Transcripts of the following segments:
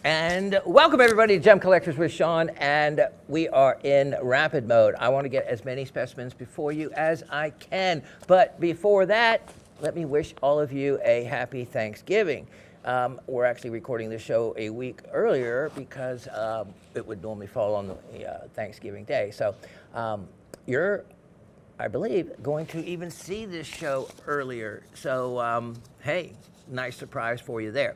And welcome everybody to Gem Collectors with Shawn, and we are in rapid mode. I want to get as many specimens before you as I can, but before that, let me wish all of you a happy Thanksgiving. We're actually recording the show a week earlier because it would normally fall on the Thanksgiving Day. So you're, I believe, going to even see this show earlier. So hey, nice surprise for you there.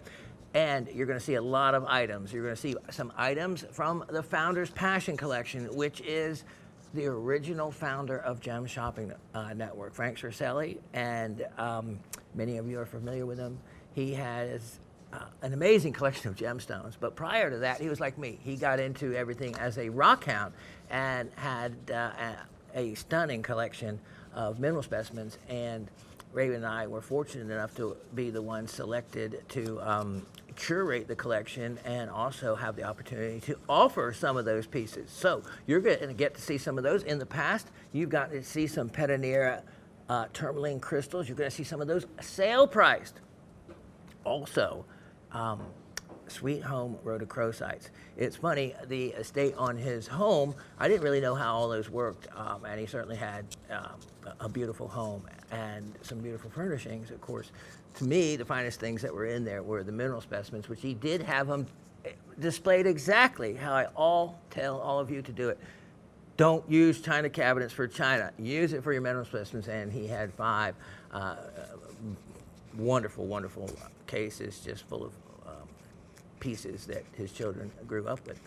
And you're going to see a lot of items. You're going to see some items from the Founder's Passion Collection, which is the original founder of Gem Shopping Network, Frank Cercelli, and many of you are familiar with him. He has an amazing collection of gemstones, but prior to that, he was like me. He got into everything as a rock hound and had a stunning collection of mineral specimens, and Raven and I were fortunate enough to be the ones selected to curate the collection and also have the opportunity to offer some of those pieces. So you're going to get to see some of those. In the past, you've gotten to see some Petanera tourmaline crystals. You're going to see some of those sale priced. Also, Sweet Home rhodochrosites. It's funny, the estate on his home, I didn't really know how all those worked, and he certainly had a beautiful home and some beautiful furnishings. Of course, to me, the finest things that were in there were the mineral specimens, which he did have them displayed exactly how I tell all of you to do it. Don't use china cabinets for china. Use it for your mineral specimens, and he had 5 wonderful, wonderful cases just full of pieces that his children grew up with.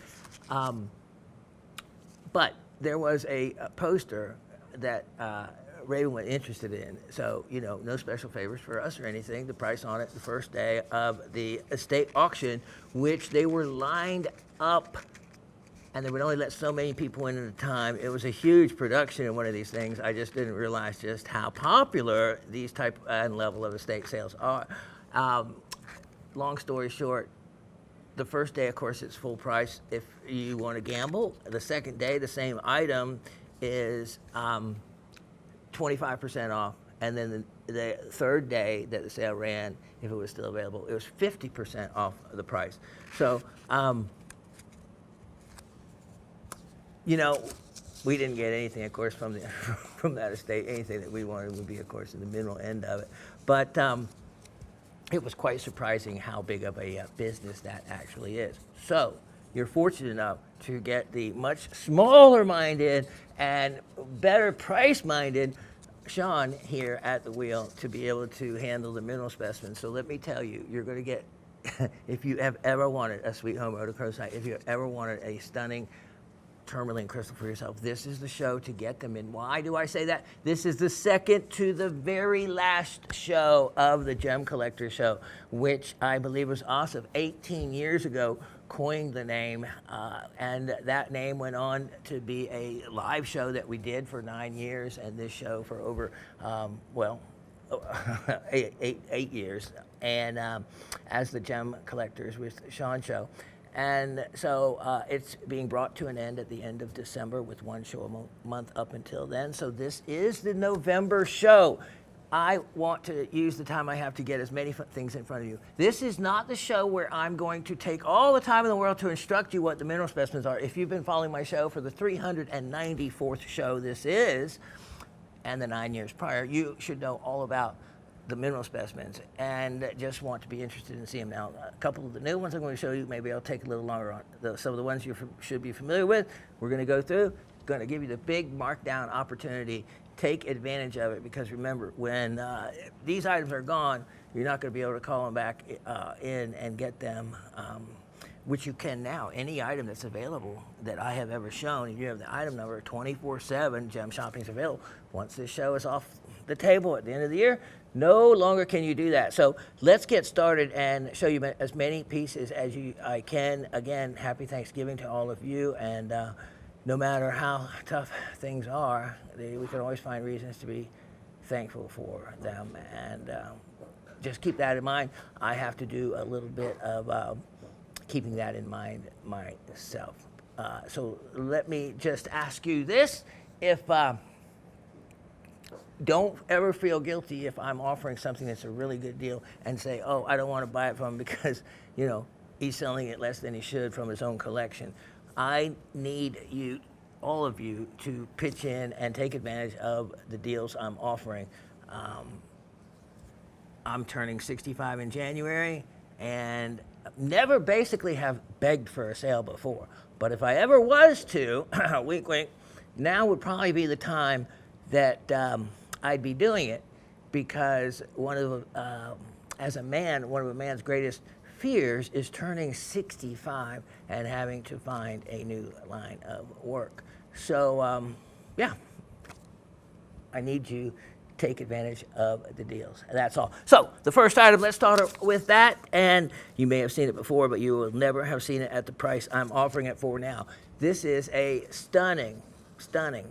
But there was a poster that Raven was interested in. So, you know, no special favors for us or anything. The price on it the first day of the estate auction, which they were lined up, and they would only let so many people in at a time. It was a huge production in one of these things. I just didn't realize just how popular these type and level of estate sales are. Long story short, the first day, of course, it's full price if you want to gamble. The second day, the same item is 25% off. And then the third day that the sale ran, if it was still available, it was 50% off the price. So, you know, we didn't get anything, of course, from that estate. Anything that we wanted would be, of course, in the mineral end of it. But it was quite surprising how big of a business that actually is. So you're fortunate enough to get the much smaller minded and better price minded Shawn here at the wheel to be able to handle the mineral specimens. So let me tell you, you're going to get, if you have ever wanted a Sweet Home rhodochrosite, if you have ever wanted a stunning tourmaline crystal for yourself, this is the show to get them in. Why do I say that? This is the second to the very last show of the Gem Collector Show, which I believe was awesome. 18 years ago, coined the name, and that name went on to be a live show that we did for 9 years, and this show for over, eight years, and as the Gem Collectors with Shawn Show. And so it's being brought to an end at the end of December with one show a month up until then. So this is the November show. I want to use the time I have to get as many things in front of you. This is not the show where I'm going to take all the time in the world to instruct you what the mineral specimens are. If you've been following my show for the 394th show this is, and the 9 years prior, you should know all about the mineral specimens and just want to be interested in seeing them. Now, a couple of the new ones I'm going to show you, maybe I'll take a little longer on. Some of the ones you should be familiar with, we're going to go through, going to give you the big markdown opportunity. Take advantage of it, because remember, when these items are gone, you're not going to be able to call them back in and get them, which you can now. Any item that's available that I have ever shown, you have the item number 24/7, Gem Shopping is available. Once this show is off the table at the end of the year, no longer can you do that. So let's get started and show you as many pieces as I can. Again, happy Thanksgiving to all of you, and no matter how tough things are, we can always find reasons to be thankful for them, and just keep that in mind. I have to do a little bit of keeping that in mind myself. So let me just ask you this. If don't ever feel guilty if I'm offering something that's a really good deal and say, oh, I don't want to buy it from them because, you know, he's selling it less than he should from his own collection. I need you, all of you, to pitch in and take advantage of the deals I'm offering. I'm turning 65 in January and never basically have begged for a sale before. But if I ever was to, wink, wink, now would probably be the time that I'd be doing it, because as a man, one of a man's greatest fears is turning 65 and having to find a new line of work. So, yeah, I need you take advantage of the deals. And that's all. So the first item, let's start with that. And you may have seen it before, but you will never have seen it at the price I'm offering it for now. This is a stunning, stunning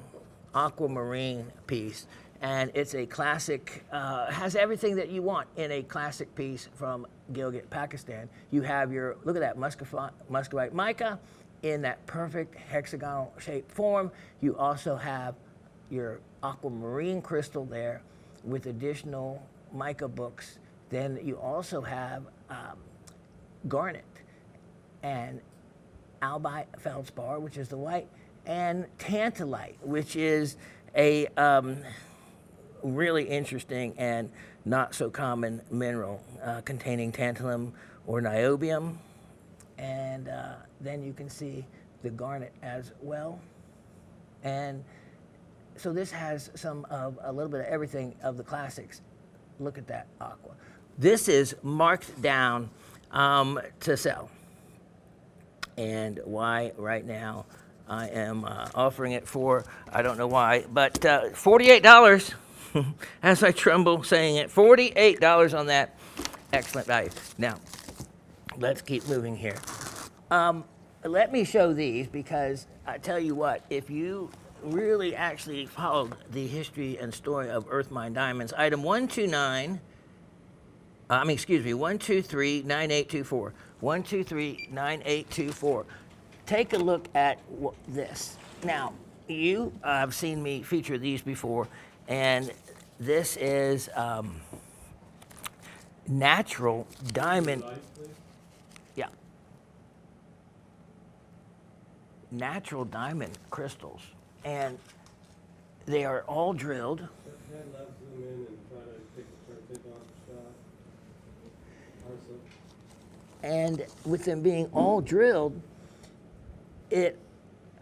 aquamarine piece. And it's a classic, has everything that you want in a classic piece from Gilgit, Pakistan. You have your, look at that muscovite mica in that perfect hexagonal shaped form. You also have your aquamarine crystal there with additional mica books. Then you also have garnet and albite feldspar, which is the white, and tantalite, which is a really interesting and not so common mineral containing tantalum or niobium. And then you can see the garnet as well. And so this has some of a little bit of everything of the classics. Look at that aqua. This is marked down to sell. And why right now I am offering it for, I don't know why, but $48, as I tremble saying it, $48 on that. Excellent value. Now, let's keep moving here. Let me show these, because I tell you what, if you really actually followed the history and story of Earth Mine Diamonds, item 1239824. 1239824. Take a look at this. Now, you have seen me feature these before, and this is natural diamond. Yeah. Natural diamond crystals. And they are all drilled. And with them being all drilled,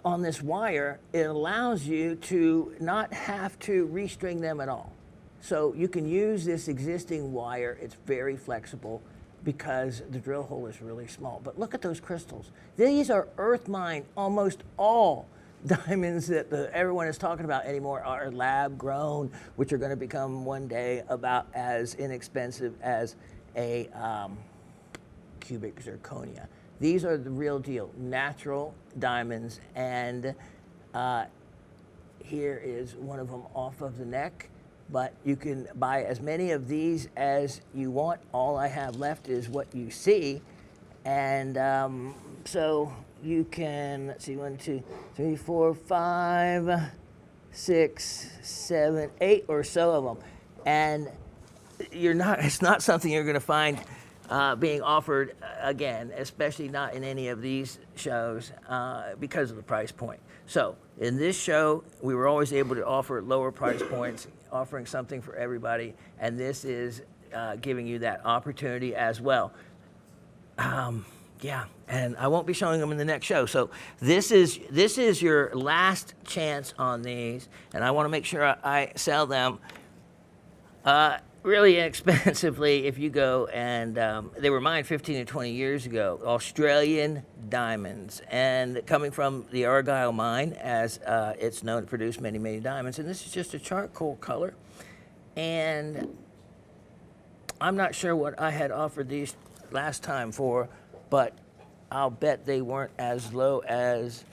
on this wire, it allows you to not have to restring them at all. So you can use this existing wire. It's very flexible because the drill hole is really small. But look at those crystals. These are earth mined. Almost all diamonds that everyone is talking about anymore are lab grown, which are going to become one day about as inexpensive as a cubic zirconia. These are the real deal, natural diamonds, and here is one of them off of the neck, but you can buy as many of these as you want. All I have left is what you see, and so you can, let's see, 1, 2, 3, 4, 5, 6, 7, 8 or so of them. And it's not something you're going to find being offered again, especially not in any of these shows because of the price point. So in this show, we were always able to offer lower price points, offering something for everybody, and this is giving you that opportunity as well. Yeah, and I won't be showing them in the next show. So this is your last chance on these, and I want to make sure I sell them really inexpensively. If you go and they were mined 15 to 20 years ago, Australian diamonds, and coming from the Argyle mine, as it's known to produce many, many diamonds. And this is just a charcoal color, and I'm not sure what I had offered these last time for, but I'll bet they weren't as low as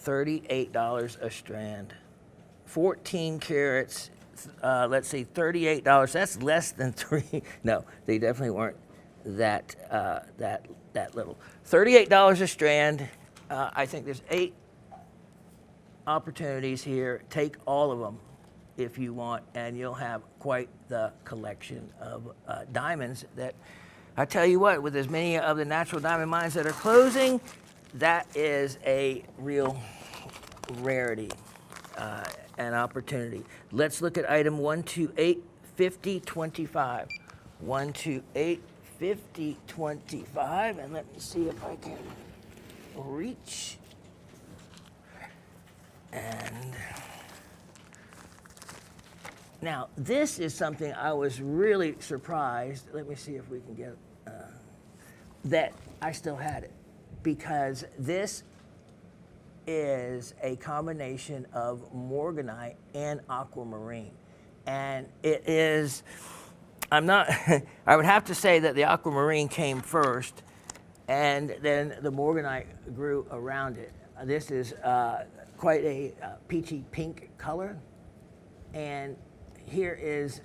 $38 a strand. 14 carats, let's see, $38. That's less than three. No, they definitely weren't that little. $38 a strand. I think there's 8 opportunities here. Take all of them if you want, and you'll have quite the collection of diamonds that I tell you what, with as many of the natural diamond mines that are closing, that is a real rarity and opportunity. Let's look at item 128 5025. 128 5025, and let me see if I can reach. And now this is something I was really surprised. Let me see if we can get that I still had it, because this is a combination of morganite and aquamarine, and it is. I'm not. I would have to say that the aquamarine came first, and then the morganite grew around it. This is quite a peachy pink color, and here is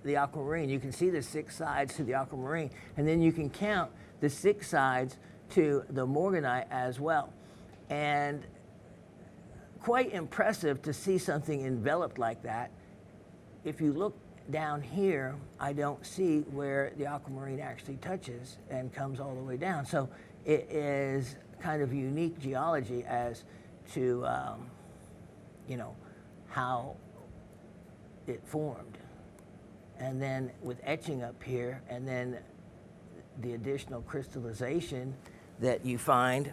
the aquamarine. You can see the 6 sides to the aquamarine, and then you can count the 6 sides to the morganite as well. And quite impressive to see something enveloped like that. If you look down here, I don't see where the aquamarine actually touches and comes all the way down. So it is kind of unique geology as to, you know, how it formed. And then with etching up here, and then the additional crystallization that you find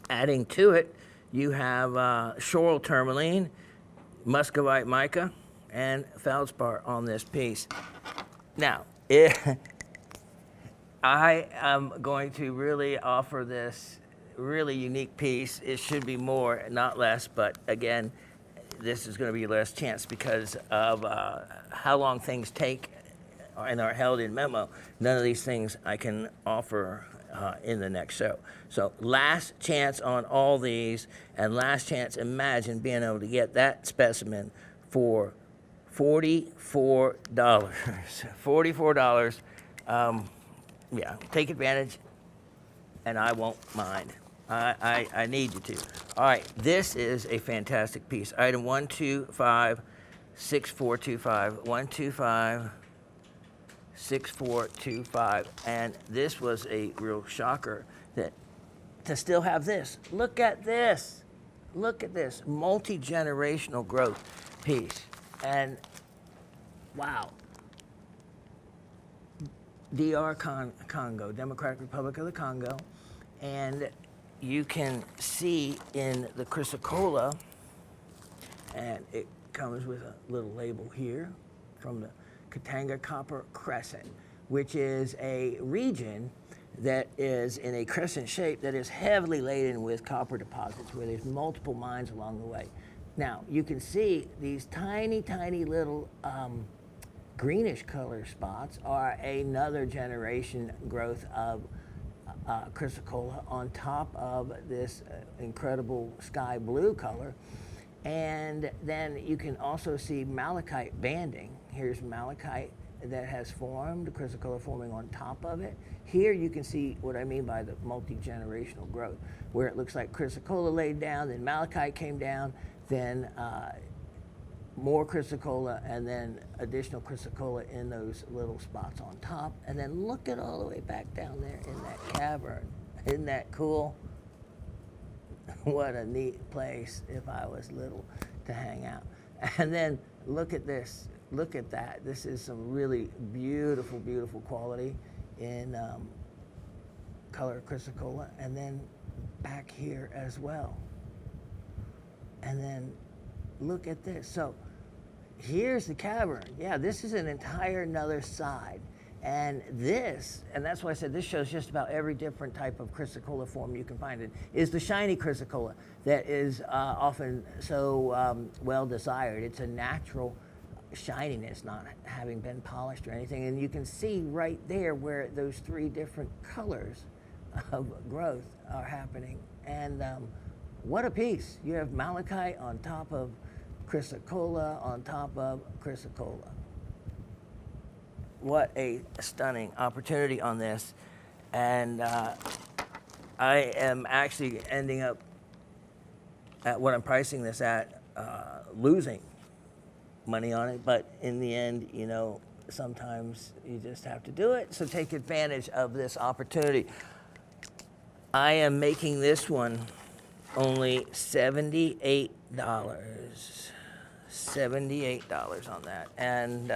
adding to it, you have shoral tourmaline, muscovite mica, and feldspar on this piece. Now, I am going to really offer this really unique piece. It should be more, not less, but again, this is going to be your last chance because of how long things take and are held in memo. None of these things I can offer in the next show. So last chance on all these, and last chance, imagine being able to get that specimen for $44. $44. Yeah, take advantage, and I won't mind. I need you to. All right, this is a fantastic piece. Item 125 6425. 125 6425. And this was a real shocker that to still have this. Look at this. Look at this multi-generational growth piece. And wow. DR Congo, Democratic Republic of the Congo. And you can see in the chrysocolla, and it comes with a little label here from the Katanga Copper Crescent, which is a region that is in a crescent shape that is heavily laden with copper deposits, where there's multiple mines along the way. Now, you can see these tiny, tiny little greenish color spots are another generation growth of chrysocolla on top of this incredible sky blue color. And then you can also see malachite banding. Here's malachite that has formed, chrysocolla forming on top of it. Here you can see what I mean by the multi-generational growth, where it looks like chrysocolla laid down, then malachite came down, then more chrysocolla, and then additional chrysocolla in those little spots on top. And then look at all the way back down there in that cavern. Isn't that cool? What a neat place if I was little to hang out. And then look at this. Look at that. This is some really beautiful, beautiful quality in color chrysocolla. And then back here as well. And then look at this. So here's the cavern. Yeah, this is an entire another side. And this, and that's why I said this shows just about every different type of chrysocolla form you can find. It is the shiny chrysocolla that is often so well desired. It's a natural shininess, not having been polished or anything. And you can see right there where those 3 different colors of growth are happening. And what a piece. You have malachite on top of chrysocolla on top of chrysocolla. What a stunning opportunity on this. And I am actually ending up at what I'm pricing this at, losing money on it. But in the end, you know, sometimes you just have to do it. So take advantage of this opportunity. I am making this one only $78. $78 on that. And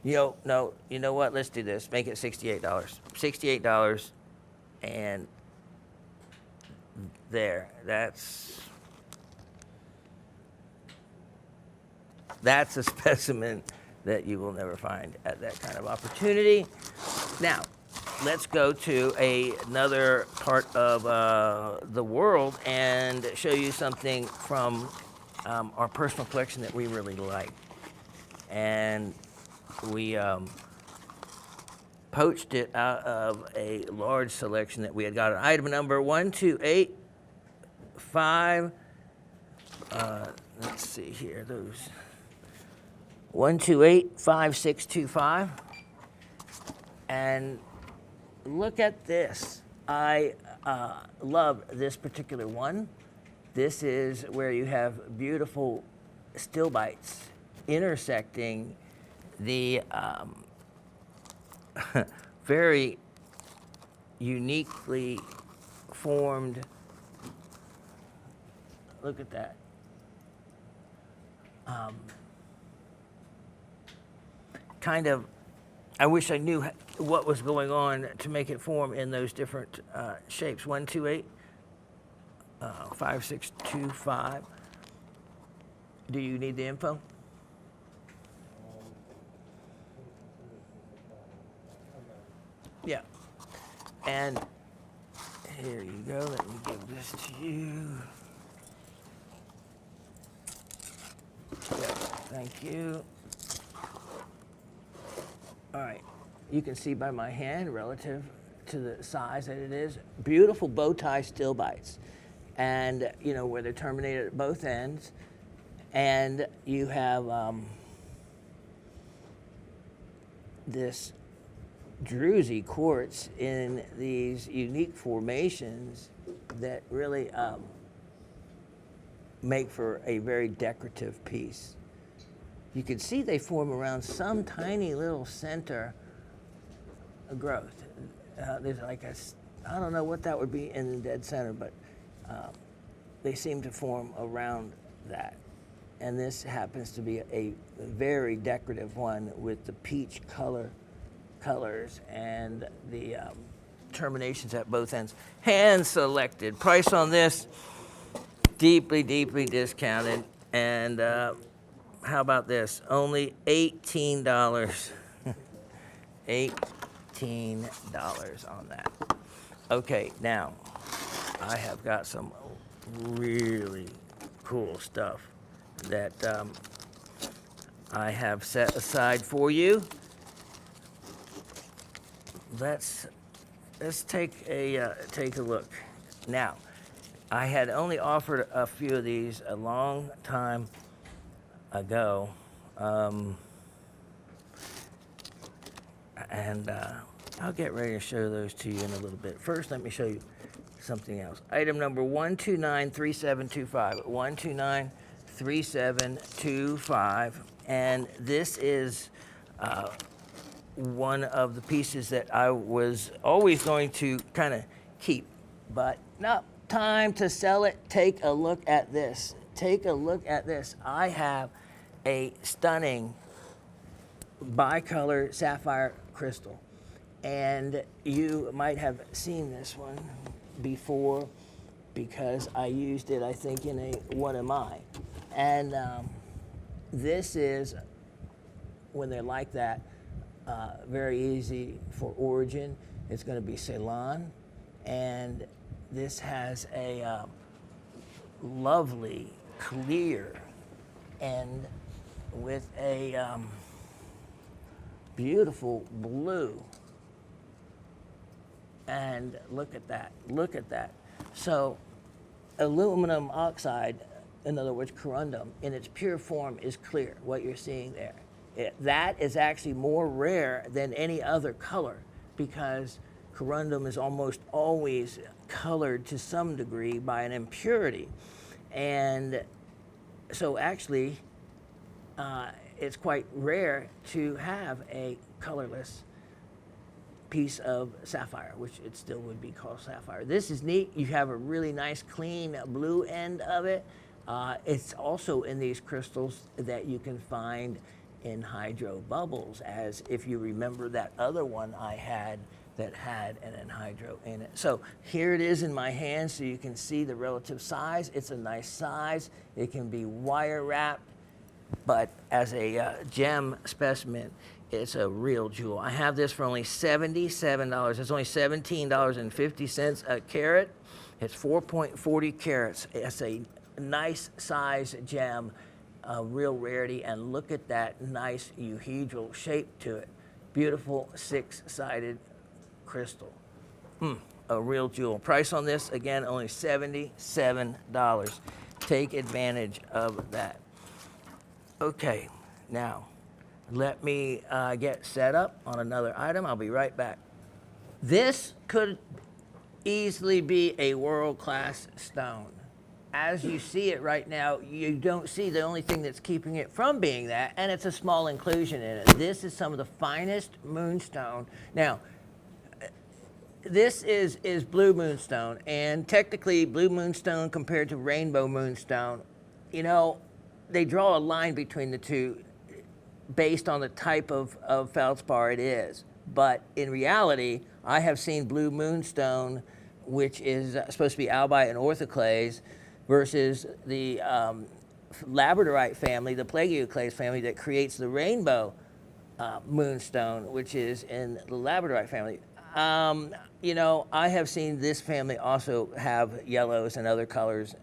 you know what? Let's do this. Make it $68. $68, and there. That's a specimen that you will never find at that kind of opportunity. Now, let's go to another part of the world and show you something from our personal collection that we really like. And we poached it out of a large selection that we had got. Item number 1285. Let's see here, those 1285625. And look at this. I love this particular one. This is where you have beautiful still bites intersecting the very uniquely formed, look at that, kind of, I wish I knew what was going on to make it form in those different shapes. 1285625. Do you need the info? Yeah. And here you go. Let me give this to you. Yeah, thank you. All right. You can see by my hand relative to the size that it is. Beautiful bow tie still bites. And, you know, where they're terminated at both ends. And you have this druzy quartz in these unique formations that really make for a very decorative piece. You can see they form around some tiny little center growth. There's like I don't know what that would be in the dead center, but they seem to form around that. And this happens to be a very decorative one with the peach colors and the terminations at both ends. Hand selected. Price on this, deeply, deeply discounted. And how about this? Only $18. $18 on that. Okay, now I have got some really cool stuff that I have set aside for you. Let's take a look. Now, I had only offered a few of these a long time ago, and I'll get ready to show those to you in a little bit. First, let me show you something else. Item number 1293725. 1293725, and this is one of the pieces that I was always going to kind of keep, but no, time to sell it. Take a look at this. Take a look at this. I have a stunning bicolor sapphire crystal, and you might have seen this one before because I used it, I think, in one of mine. And this is, when they're like that, very easy for origin. It's going to be Ceylon, and this has a lovely clear end with a beautiful blue. And look at that, look at that. So aluminum oxide, in other words, corundum, in its pure form is clear, what you're seeing there. That is actually more rare than any other color because corundum is almost always colored to some degree by an impurity. And so actually, it's quite rare to have a colorless piece of sapphire, which it still would be called sapphire. This is neat. You have a really nice clean blue end of it. It's also in these crystals that you can find in hydro bubbles, as if you remember that other one I had that had an anhydro in it. So here it is in my hand, so you can see the relative size. It's a nice size. It can be wire wrapped, but as a gem specimen, it's a real jewel. I have this for only $77. It's only $17.50 a carat. It's 4.40 carats. It's a nice size gem, a real rarity, and look at that nice euhedral shape to it. Beautiful six-sided crystal. A real jewel. Price on this, again, only $77. Take advantage of that. Okay, now let me get set up on another item. I'll be right back. This could easily be a world-class stone. As you see it right now, you don't see the only thing that's keeping it from being that, and it's a small inclusion in it. This is some of the finest moonstone. Now, this is blue moonstone, and technically blue moonstone compared to rainbow moonstone, you know, they draw a line between the two based on the type of feldspar it is. But in reality, I have seen blue moonstone, which is supposed to be albite and orthoclase, versus the labradorite family, the plagioclase family that creates the rainbow moonstone, which is in the labradorite family. You know, I have seen this family also have yellows and other colors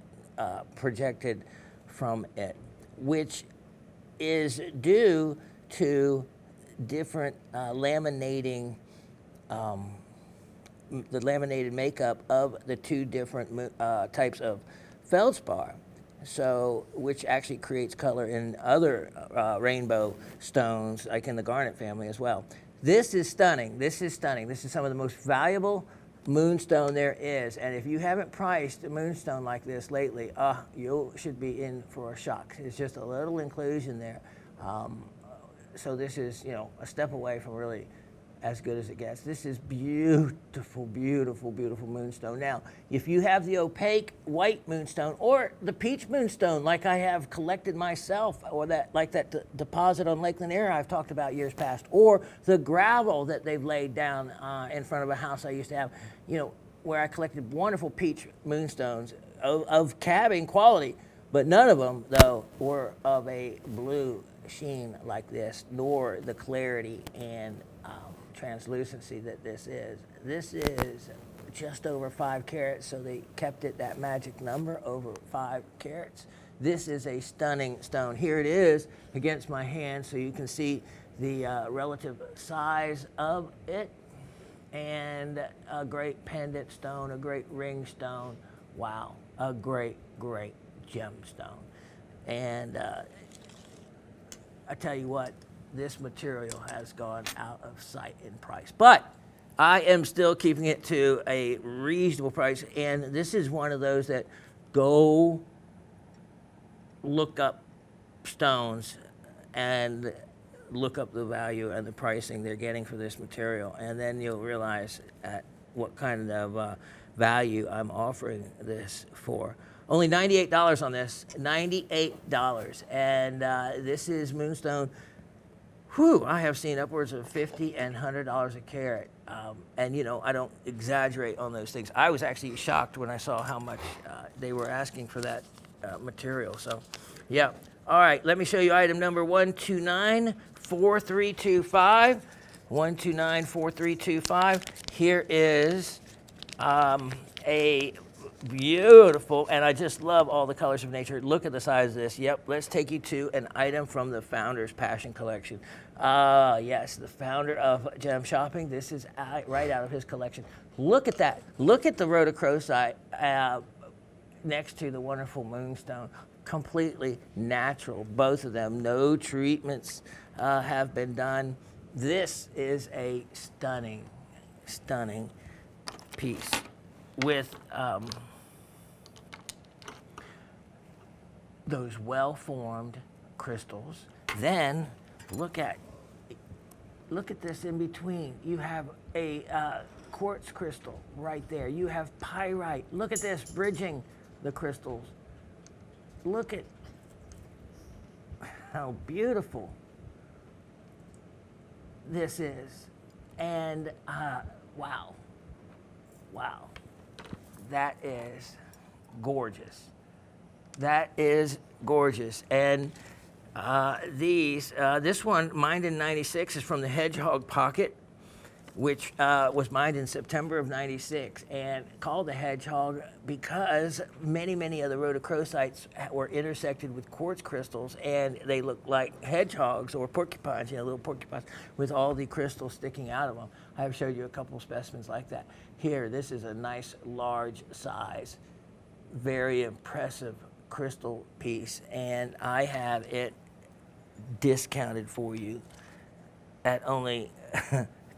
projected from it, which is due to different laminating, the laminated makeup of the two different types of feldspar, so which actually creates color in other rainbow stones, like in the garnet family as well. This is stunning. This is stunning. This is some of the most valuable moonstone there is, and if you haven't priced a moonstone like this lately, you should be in for a shock. It's just a little inclusion there. So this is, you know, a step away from really as good as it gets. This is beautiful, beautiful, beautiful moonstone. Now, if you have the opaque white moonstone or the peach moonstone like I have collected myself, or that like that deposit on Lake Lanier I've talked about years past, or the gravel that they've laid down in front of a house I used to have, you know, where I collected wonderful peach moonstones of cabbing quality, but none of them, though, were of a blue sheen like this, nor the clarity and translucency that this is. This is just over 5 carats, so they kept it that magic number, over 5 carats. This is a stunning stone. Here it is against my hand, so you can see the relative size of it, and a great pendant stone, a great ring stone. Wow, a great, great gemstone. And I tell you what, this material has gone out of sight in price, but I am still keeping it to a reasonable price. And this is one of those that go look up stones and look up the value and the pricing they're getting for this material, and then you'll realize at what kind of value I'm offering this for. Only $98 on this, $98. And this is moonstone. Whew, I have seen upwards of $50 and $100 a carat. And, you know, I don't exaggerate on those things. I was actually shocked when I saw how much they were asking for that material. So, yeah. All right, let me show you item number 1294325. 1294325. Here is a beautiful, and I just love all the colors of nature. Look at the size of this. Yep, let's take you to an item from the Founder's Passion Collection. Yes, the founder of Gem Shopping. This is right out of his collection. Look at that. Look at the rhodochrosite next to the wonderful moonstone. Completely natural, both of them. No treatments have been done. This is a stunning, stunning piece with those well-formed crystals Then look at this in between. You have a quartz crystal right there. You have pyrite. Look at this, bridging the crystals. Look at how beautiful this is. And wow, that is gorgeous. That is gorgeous. And this one, mined in 96, is from the Hedgehog Pocket, which was mined in September of 96, and called the Hedgehog because many of the rhodochrosites were intersected with quartz crystals, and they look like hedgehogs or porcupines, little porcupines with all the crystals sticking out of them. I have showed you a couple of specimens like that. Here, this is a nice large size, very impressive crystal piece, and I have it discounted for you at only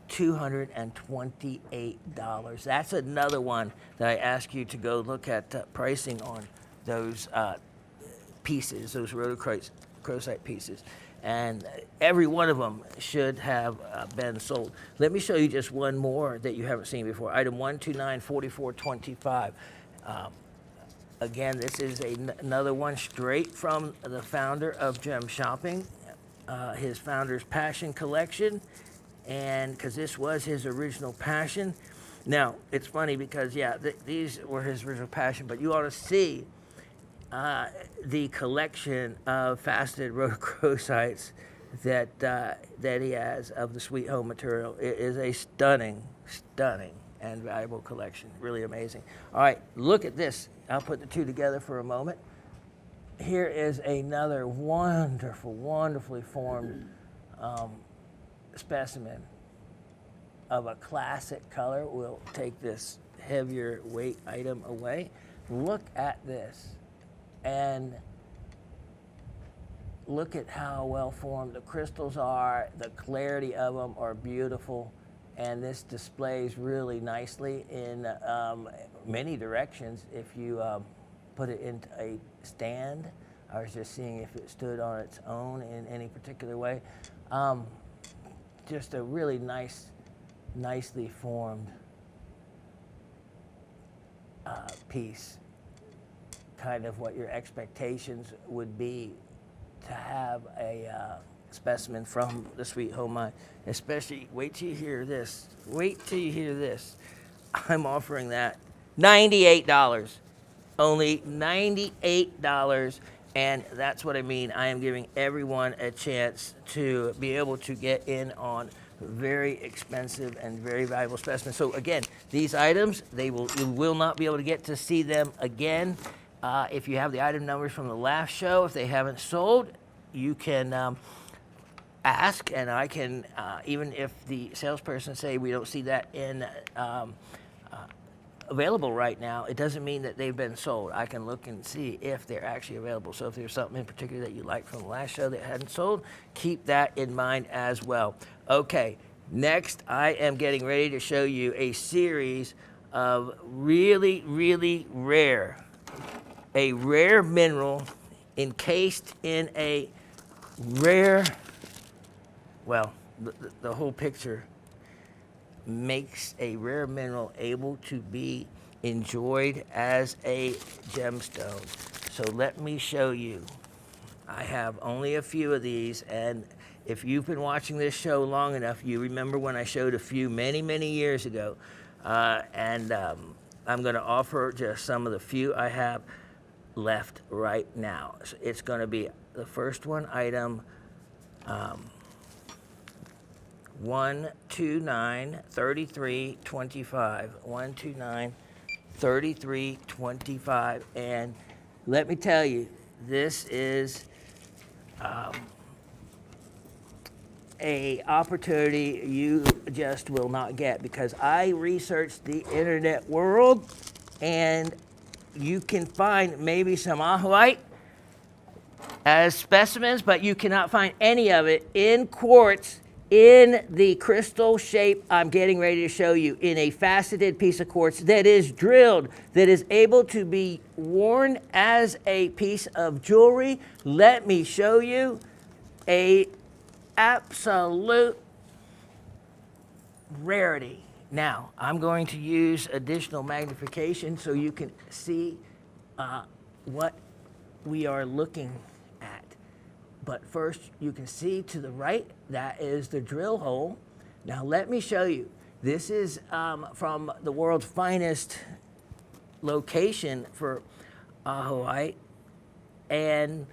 $228. That's another one that I ask you to go look at pricing on those pieces, those rhodochrosite pieces. And every one of them should have been sold. Let me show you just one more that you haven't seen before. Item 1294425. Again, this is another one straight from the founder of Gem Shopping, his founder's passion collection, and because this was his original passion. Now, it's funny because, these were his original passion, but you ought to see the collection of faceted rhodochrosites that he has of the Sweet Home material. It is a stunning and valuable collection. Really amazing. All right, look at this. I'll put the two together for a moment. Here is another wonderfully formed specimen of a classic color. We'll take this heavier weight item away. Look at this, and look at how well formed the crystals are. The clarity of them are beautiful, and this displays really nicely in many directions. If you put it into a stand, I was just seeing if it stood on its own in any particular way. Just a really nicely formed piece. Kind of what your expectations would be to have a specimen from the Sweet Home Mine. Especially, wait till you hear this. Wait till you hear this. I'm offering that $98. Only $98. And that's what I mean. I am giving everyone a chance to be able to get in on very expensive and very valuable specimens. So again, these items, you will not be able to get to see them again. If you have the item numbers from the last show, if they haven't sold, you can ask, and I can, even if the salesperson say we don't see that in available right now, it doesn't mean that they've been sold. I can look and see if they're actually available. So if there's something in particular that you like from the last show that hadn't sold, keep that in mind as well. Okay, next I am getting ready to show you a series of really rare, a rare mineral encased in a rare, well, the whole picture makes a rare mineral able to be enjoyed as a gemstone. So let me show you. I have only a few of these, and if you've been watching this show long enough, you remember when I showed a few many years ago. I'm going to offer just some of the few I have left right now. So it's going to be the first one, item 1293325. 1293325. And let me tell you, this is a opportunity you just will not get, because I researched the internet world, and you can find maybe some ahlite as specimens, but you cannot find any of it in quartz in the crystal shape I'm getting ready to show you, in a faceted piece of quartz that is drilled, that is able to be worn as a piece of jewelry. Let me show you. a absolute rarity. Now, I'm going to use additional magnification so you can see what we are looking at. But first, you can see to the right, that is the drill hole. Now, let me show you. This is from the world's finest location for ahoite, and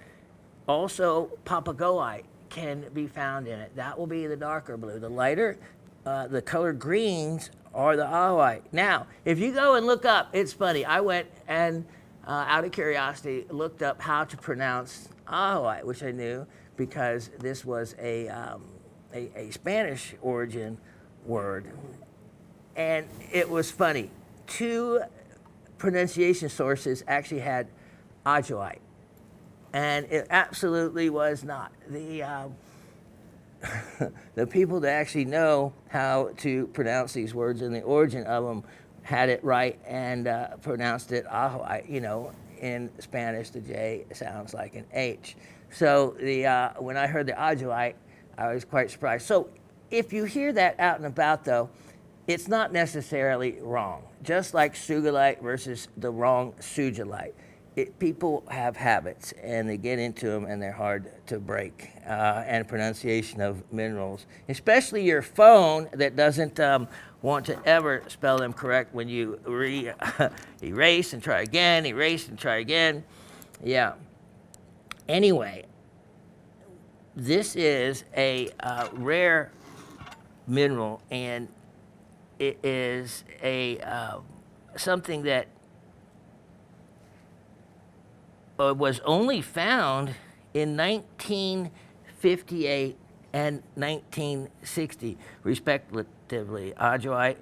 also papagoite can be found in it. That will be the darker blue. The lighter, the colored greens are the ahoite. Now, if you go and look up, it's funny. I went and, out of curiosity, looked up how to pronounce ahoite, which I knew because this was a Spanish origin word. And it was funny. Two pronunciation sources actually had ajoite, and it absolutely was not. The people that actually know how to pronounce these words and the origin of them had it right and pronounced it ahoite. You know, in Spanish, the J sounds like an H. So when I heard the ajoite, I was quite surprised. So if you hear that out and about, though, it's not necessarily wrong. Just like sugilite versus the wrong sugilite. People have habits, and they get into them, and they're hard to break. And pronunciation of minerals, especially your phone that doesn't want to ever spell them correct when you erase and try again, erase and try again. Yeah. Anyway, this is a rare mineral, and it is something that was only found in 1958 and 1960, respectively. Ajoite,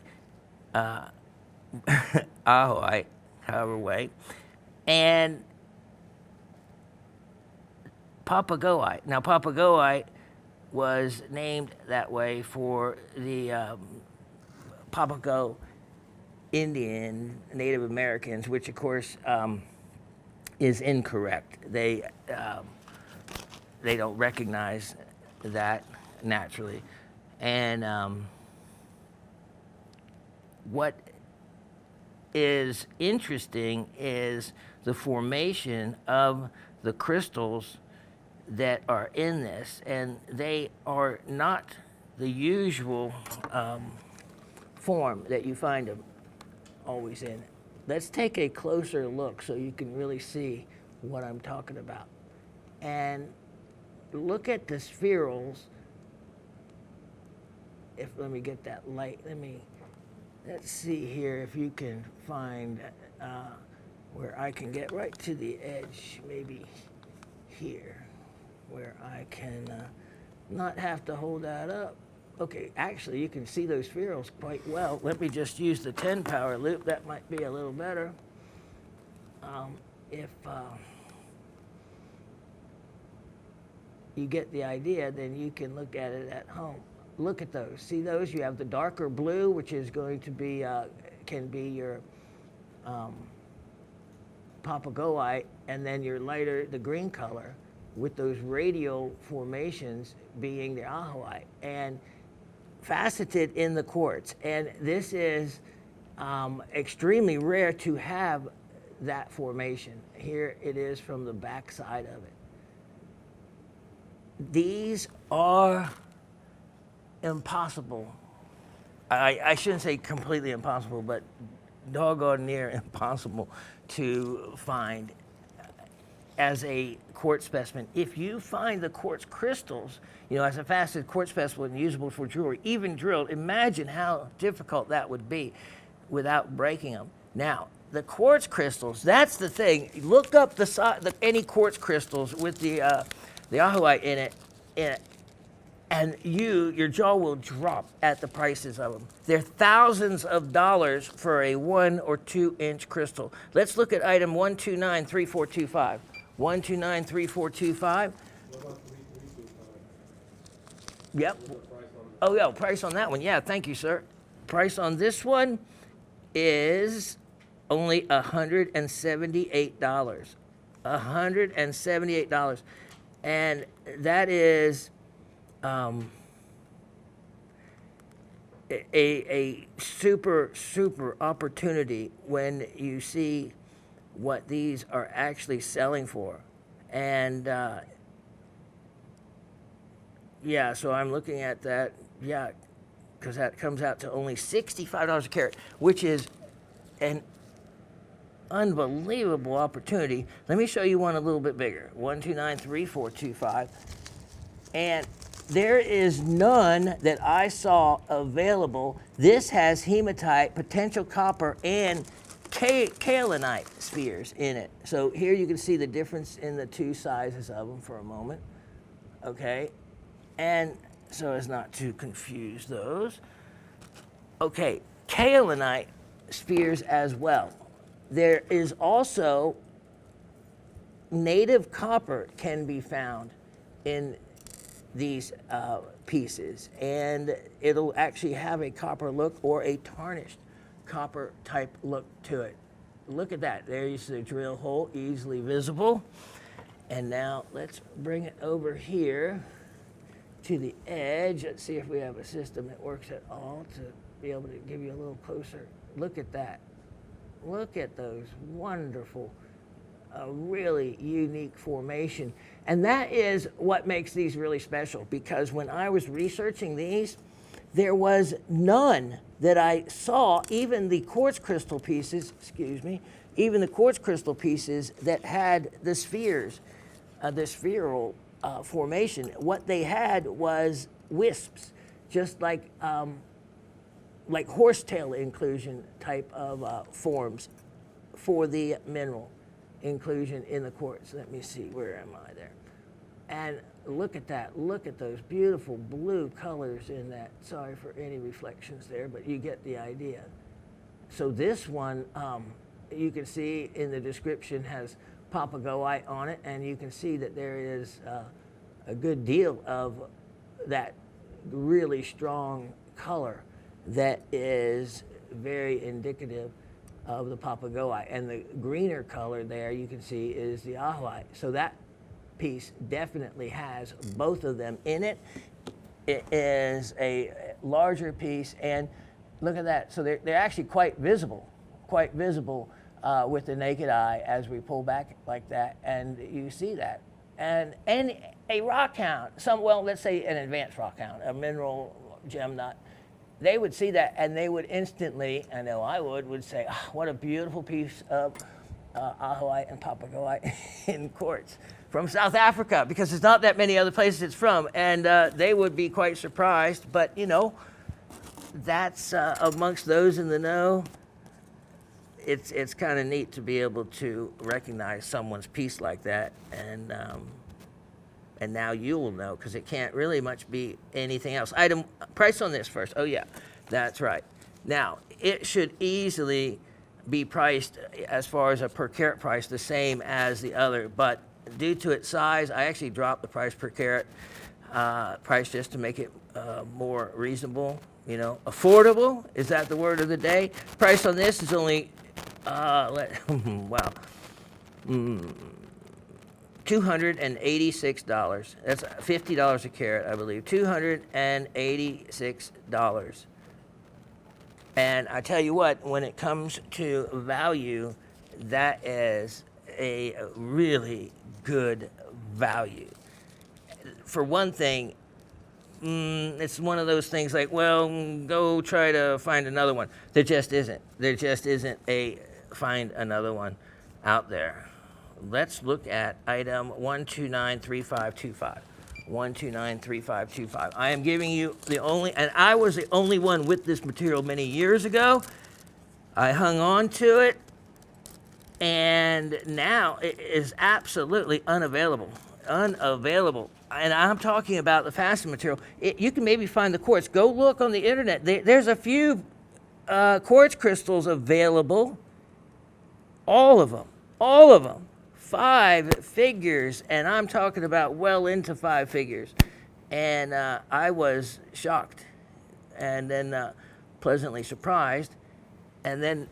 ahoite, however way, and papagoite. Now, papagoite was named that way for the Papago Indian Native Americans, which of course is incorrect. They don't recognize that naturally. And what is interesting is the formation of the crystals that are in this, and they are not the usual form that you find them always in. Let's take a closer look so you can really see what I'm talking about. And look at the spherules. Let me get that light. Let's see here if you can find where I can get right to the edge, maybe here, where I can not have to hold that up. Okay, actually, you can see those spherules quite well. Let me just use the 10 power loop. That might be a little better. If you get the idea, then you can look at it at home. Look at those. See those? You have the darker blue, which is going to be, can be your papagoite, and then your lighter, the green color, with those radial formations being the ahoite. And faceted in the quartz, and this is extremely rare to have that formation. Here it is from the back side of it. These are impossible. I shouldn't say completely impossible, but doggone near impossible to find as a quartz specimen. If you find the quartz crystals, you know, as a faceted quartz specimen usable for jewelry, even drilled, imagine how difficult that would be without breaking them. Now, the quartz crystals, that's the thing. Look up any quartz crystals with the ahoite in it, and your jaw will drop at the prices of them. They're thousands of dollars for a 1 or 2 inch crystal. Let's look at item 1293425. 1293425. Yep. Oh yeah, price on that one. Yeah, thank you, sir. Price on this one is only $178. $178. And that is a super opportunity when you see what these are actually selling for. And yeah, so I'm looking at that, yeah, because that comes out to only $65 a carat, which is an unbelievable opportunity. Let me show you one a little bit bigger. 1293425. And there is none that I saw available. This has hematite, potential copper, and kaolinite spheres in it. So here you can see the difference in the two sizes of them for a moment. Okay, and so as not to confuse those. Okay, kaolinite spheres as well. There is also native copper can be found in these pieces, and it'll actually have a copper look or a tarnished copper type look to it. Look at that. There's the drill hole, easily visible. And now let's bring it over here to the edge. Let's see if we have a system that works at all to be able to give you a little closer. Look at that. Look at those wonderful, really unique formation. And that is what makes these really special, because when I was researching these, there was none that I saw, even the quartz crystal pieces, even the quartz crystal pieces that had the spheres, the spheral formation. What they had was wisps, just like horsetail inclusion type of forms for the mineral inclusion in the quartz. Let me see, where am I there? And look at that, look at those beautiful blue colors in that. Sorry for any reflections there, but you get the idea. So this one, you can see in the description, has papagoite on it, and you can see that there is a good deal of that really strong color that is very indicative of the papagoite. And the greener color there you can see is the ahoite. So that piece definitely has both of them in it. It is a larger piece, and look at that. So they're actually quite visible with the naked eye as we pull back like that, and you see that. And a rock hound, let's say an advanced rock hound, a mineral gem nut, they would see that and they would instantly, I know I would say, oh, what a beautiful piece of ahoite and papagoite in quartz from South Africa, because there's not that many other places it's from, and they would be quite surprised. But you know, that's amongst those in the know. It's kind of neat to be able to recognize someone's piece like that, and now you will know, because it can't really much be anything else. Item price on this first. Oh yeah, that's right. Now it should easily be priced as far as a per carat price the same as the other, but due to its size, I actually dropped the price per carat price just to make it more reasonable. You know, affordable, is that the word of the day? Price on this is only wow. $286. That's $50 a carat, I believe. $286. And I tell you what, when it comes to value, that is a really good value. For one thing, it's one of those things like, well, go try to find another one. There just isn't. There just isn't a find another one out there. Let's look at item 1293525. 1293525. I am giving you the only, and I was the only one with this material many years ago. I hung on to it, and now it is absolutely unavailable. Unavailable. And I'm talking about the faceted material. You can maybe find the quartz. Go look on the internet. There's a few quartz crystals available. All of them. 5 figures, and I'm talking about well into 5 figures. And I was shocked, and then pleasantly surprised. And then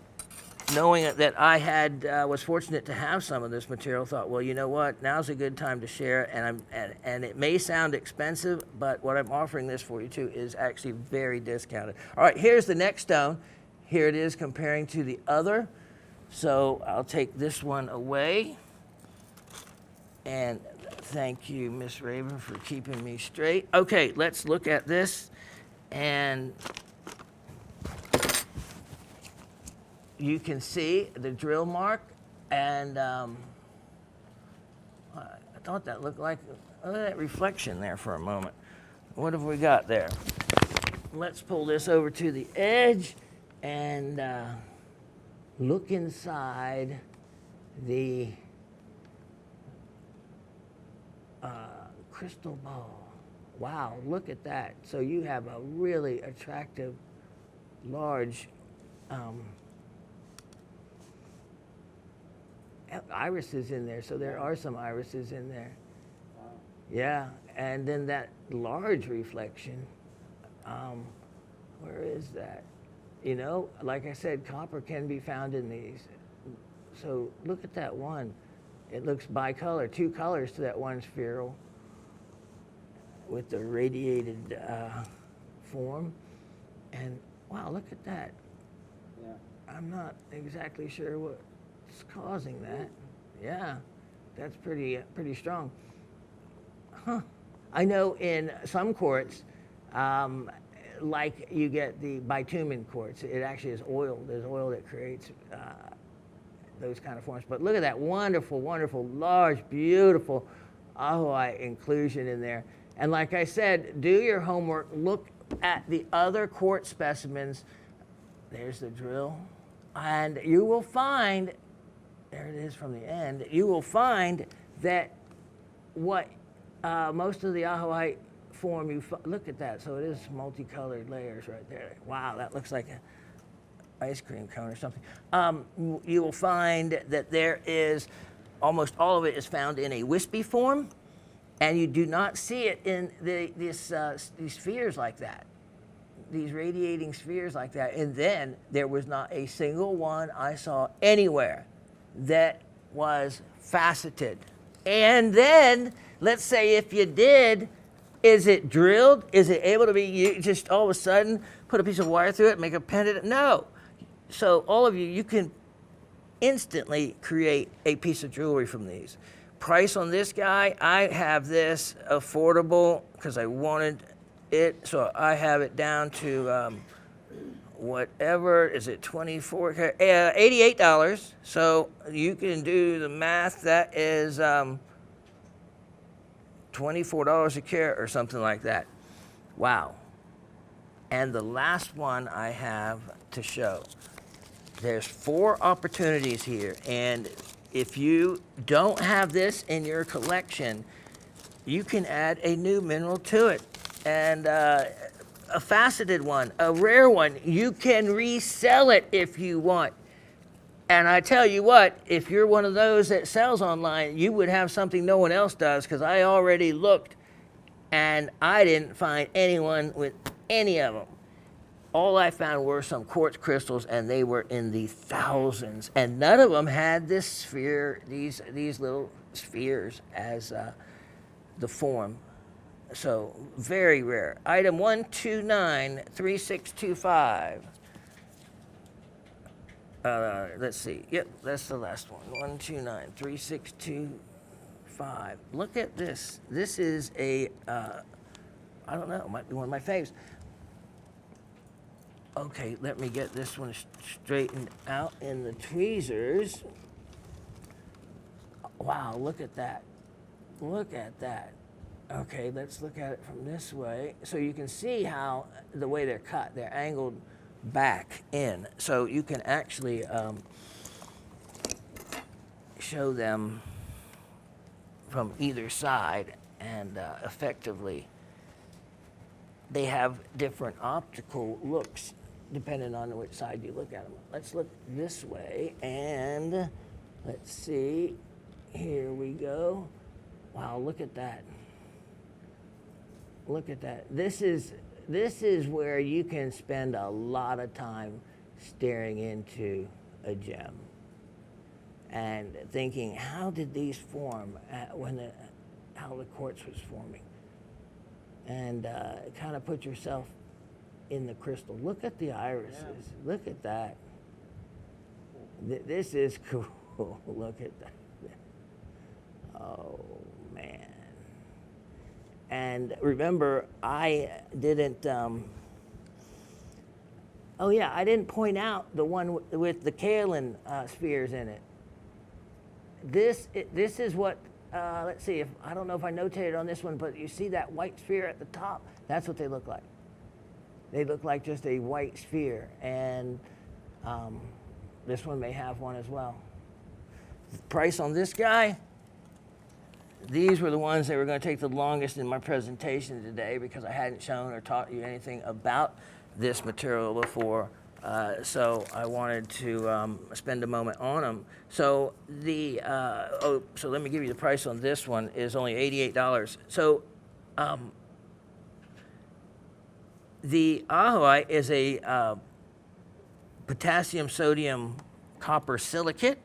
knowing that I had was fortunate to have some of this material, thought, well, you know what? Now's a good time to share it. And it may sound expensive, but what I'm offering this for you too is actually very discounted. All right, here's the next stone. Here it is comparing to the other. So I'll take this one away. And thank you, Miss Raven, for keeping me straight. Okay, let's look at this. And you can see the drill mark. And I thought that looked like, look at that reflection there for a moment. What have we got there? Let's pull this over to the edge and look inside the crystal ball. Wow, look at that. So you have a really attractive, large irises in there. So there are some irises in there. Wow. Yeah, and then that large reflection, where is that? You know, like I said, copper can be found in these. So look at that one. It looks bicolor, two colors to that one spheral with the radiated form. And wow, look at that. Yeah. I'm not exactly sure what's causing that. Yeah, that's pretty strong. Huh. I know in some quartz, like you get the bitumen quartz, it actually is oil. There's oil that creates those kind of forms. But look at that wonderful, wonderful, large, beautiful ahoite inclusion in there. And like I said, do your homework. Look at the other quartz specimens. There's the drill. And you will find, there it is from the end, you will find that what most of the ahoite form, look at that. So it is multicolored layers right there. Wow, that looks like a ice cream cone or something. You will find that there is, almost all of it is found in a wispy form, and you do not see it in these spheres like that, these radiating spheres like that. And then there was not a single one I saw anywhere that was faceted. And then, let's say if you did, is it drilled? Is it able to be, you just all of a sudden put a piece of wire through it, make a pendant? No. So all of you, you can instantly create a piece of jewelry from these. Price on this guy, I have this affordable because I wanted it, so I have it down to whatever, is it 24, $88. So you can do the math, that is $24 a carat or something like that. Wow. And the last one I have to show. There's 4 opportunities here, and if you don't have this in your collection, you can add a new mineral to it. And a faceted one, a rare one, you can resell it if you want. And I tell you what, if you're one of those that sells online, you would have something no one else does, because I already looked and I didn't find anyone with any of them. All I found were some quartz crystals, and they were in the thousands, and none of them had this sphere, these little spheres as the form. So very rare. Item 1293625. Let's see. Yep, that's the last one. 1293625. Look at this. This is a I don't know, it might be one of my faves. Okay, let me get this one straightened out in the tweezers. Wow, look at that. Look at that. Okay, let's look at it from this way. So you can see how the way they're cut, they're angled back in. So you can actually show them from either side, and effectively they have different optical looks depending on which side you look at them. Let's look this way, and let's see. Here we go. Wow, look at that. Look at that. This is where you can spend a lot of time staring into a gem and thinking, how did these form how the quartz was forming? And kind of put yourself in the crystal. Look at the irises. Yeah. Look at that. This is cool. Look at that. Oh, man. And remember, I didn't, I didn't point out the one with the kaolin spheres in it. This is what, let's see, I don't know if I notated on this one, but you see that white sphere at the top? That's what they look like. They look like just a white sphere, and this one may have one as well. Price on this guy, these were the ones that were going to take the longest in my presentation today because I hadn't shown or taught you anything about this material before. So I wanted to spend a moment on them. So so let me give you the price on this one is only $88. So the ahoite is a potassium, sodium, copper silicate.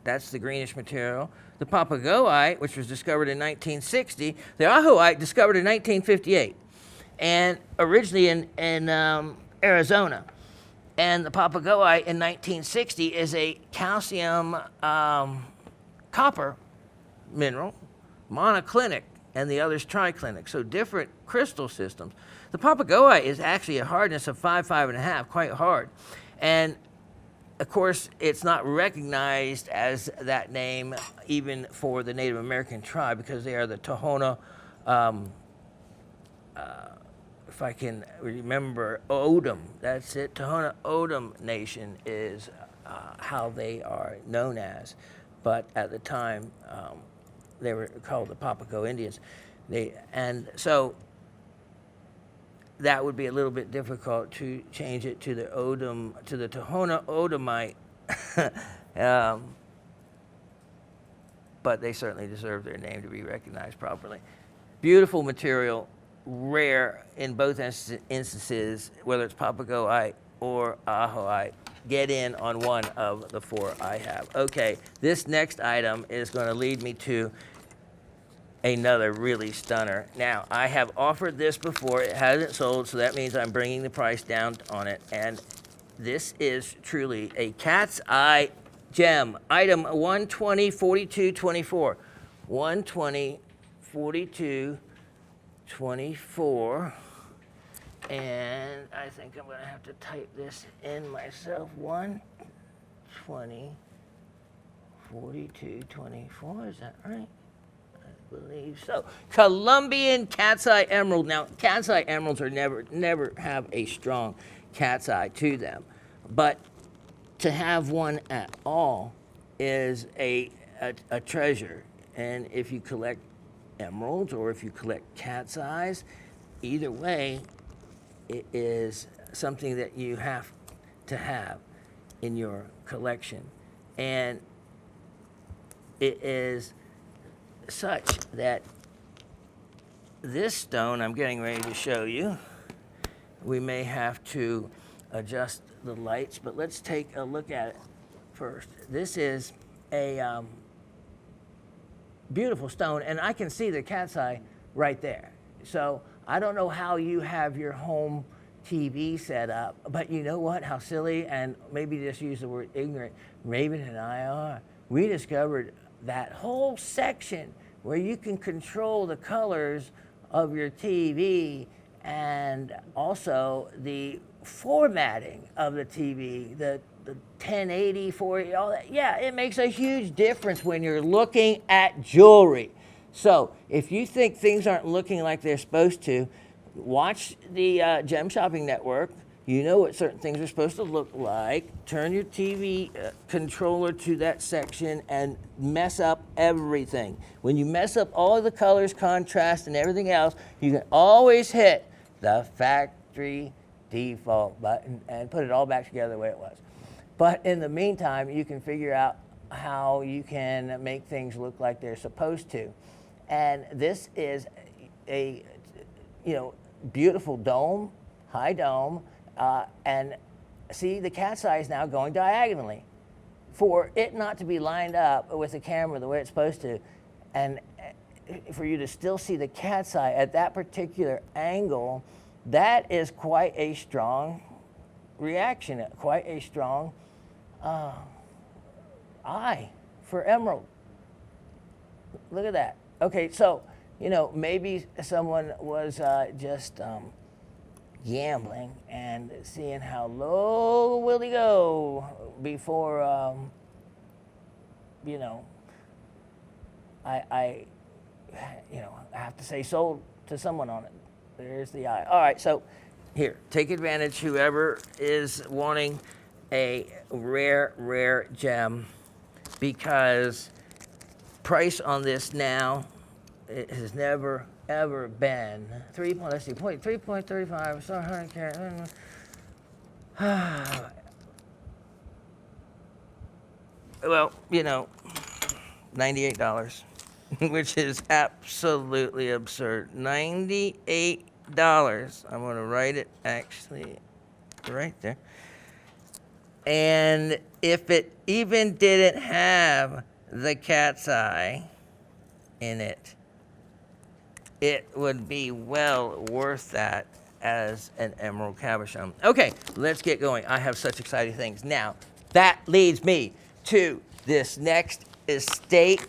That's the greenish material. The papagoite, which was discovered in 1960, the ahoite discovered in 1958, and originally in Arizona. And the papagoite in 1960 is a calcium copper mineral, monoclinic, and the other's triclinic, so different crystal systems. The papagoite is actually a hardness of 5, 5.5, quite hard. And of course, it's not recognized as that name even for the Native American tribe because they are the Tohono, if I can remember, O'odham. That's it. Tohono O'odham Nation is how they are known as. But at the time, they were called the Papago Indians. And so that would be a little bit difficult to change it to the O'odham, to the Tohono O'odhamite. But they certainly deserve their name to be recognized properly. Beautiful material, rare in both instances, whether it's papagoite or ahoite. Get in on one of the 4 I have. Okay, this next item is going to lead me to another really stunner. Now, I have offered this before. It hasn't sold, so that means I'm bringing the price down on it. And this is truly a cat's eye gem. Item 1204224. 1204224. And I think I'm going to have to type this in myself. 1204224. Is that right? Believe so. Colombian cat's eye emerald. Now, cat's eye emeralds are never have a strong cat's eye to them, but to have one at all is a treasure. And if you collect emeralds or if you collect cat's eyes, either way, it is something that you have to have in your collection, and it is such that this stone I'm getting ready to show you, we may have to adjust the lights, but let's take a look at it first. This is a beautiful stone, and I can see the cat's eye right there. So I don't know how you have your home TV set up, but you know what? How silly, and maybe just use the word ignorant, Raven and I are. We discovered that whole section where you can control the colors of your TV and also the formatting of the TV, the 1080, 40, all that. Yeah, it makes a huge difference when you're looking at jewelry. So if you think things aren't looking like they're supposed to, watch the Gem Shopping Network. You know what certain things are supposed to look like. Turn your TV controller to that section and mess up everything. When you mess up all of the colors, contrast, and everything else, you can always hit the factory default button and put it all back together the way it was. But in the meantime, you can figure out how you can make things look like they're supposed to. And this is a beautiful dome, high dome, and see, the cat's eye is now going diagonally. For it not to be lined up with the camera the way it's supposed to, and for you to still see the cat's eye at that particular angle, that is quite a strong reaction, quite a strong eye for emerald. Look at that. Okay, so, you know, maybe someone was just gambling and seeing how low will he go before, you know, I have to say sold to someone on it. There's the eye. All right, so here, take advantage, whoever is wanting a rare gem, because price on this now, it has never ever been 3.35, so 100 carat. Well, you know, $98, which is absolutely absurd. $98. I'm going to write it actually right there. And if it even didn't have the cat's eye in it, it would be well worth that as an emerald cabochon. Okay, let's get going. I have such exciting things. Now, that leads me to this next estate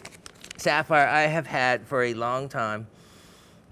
sapphire I have had for a long time.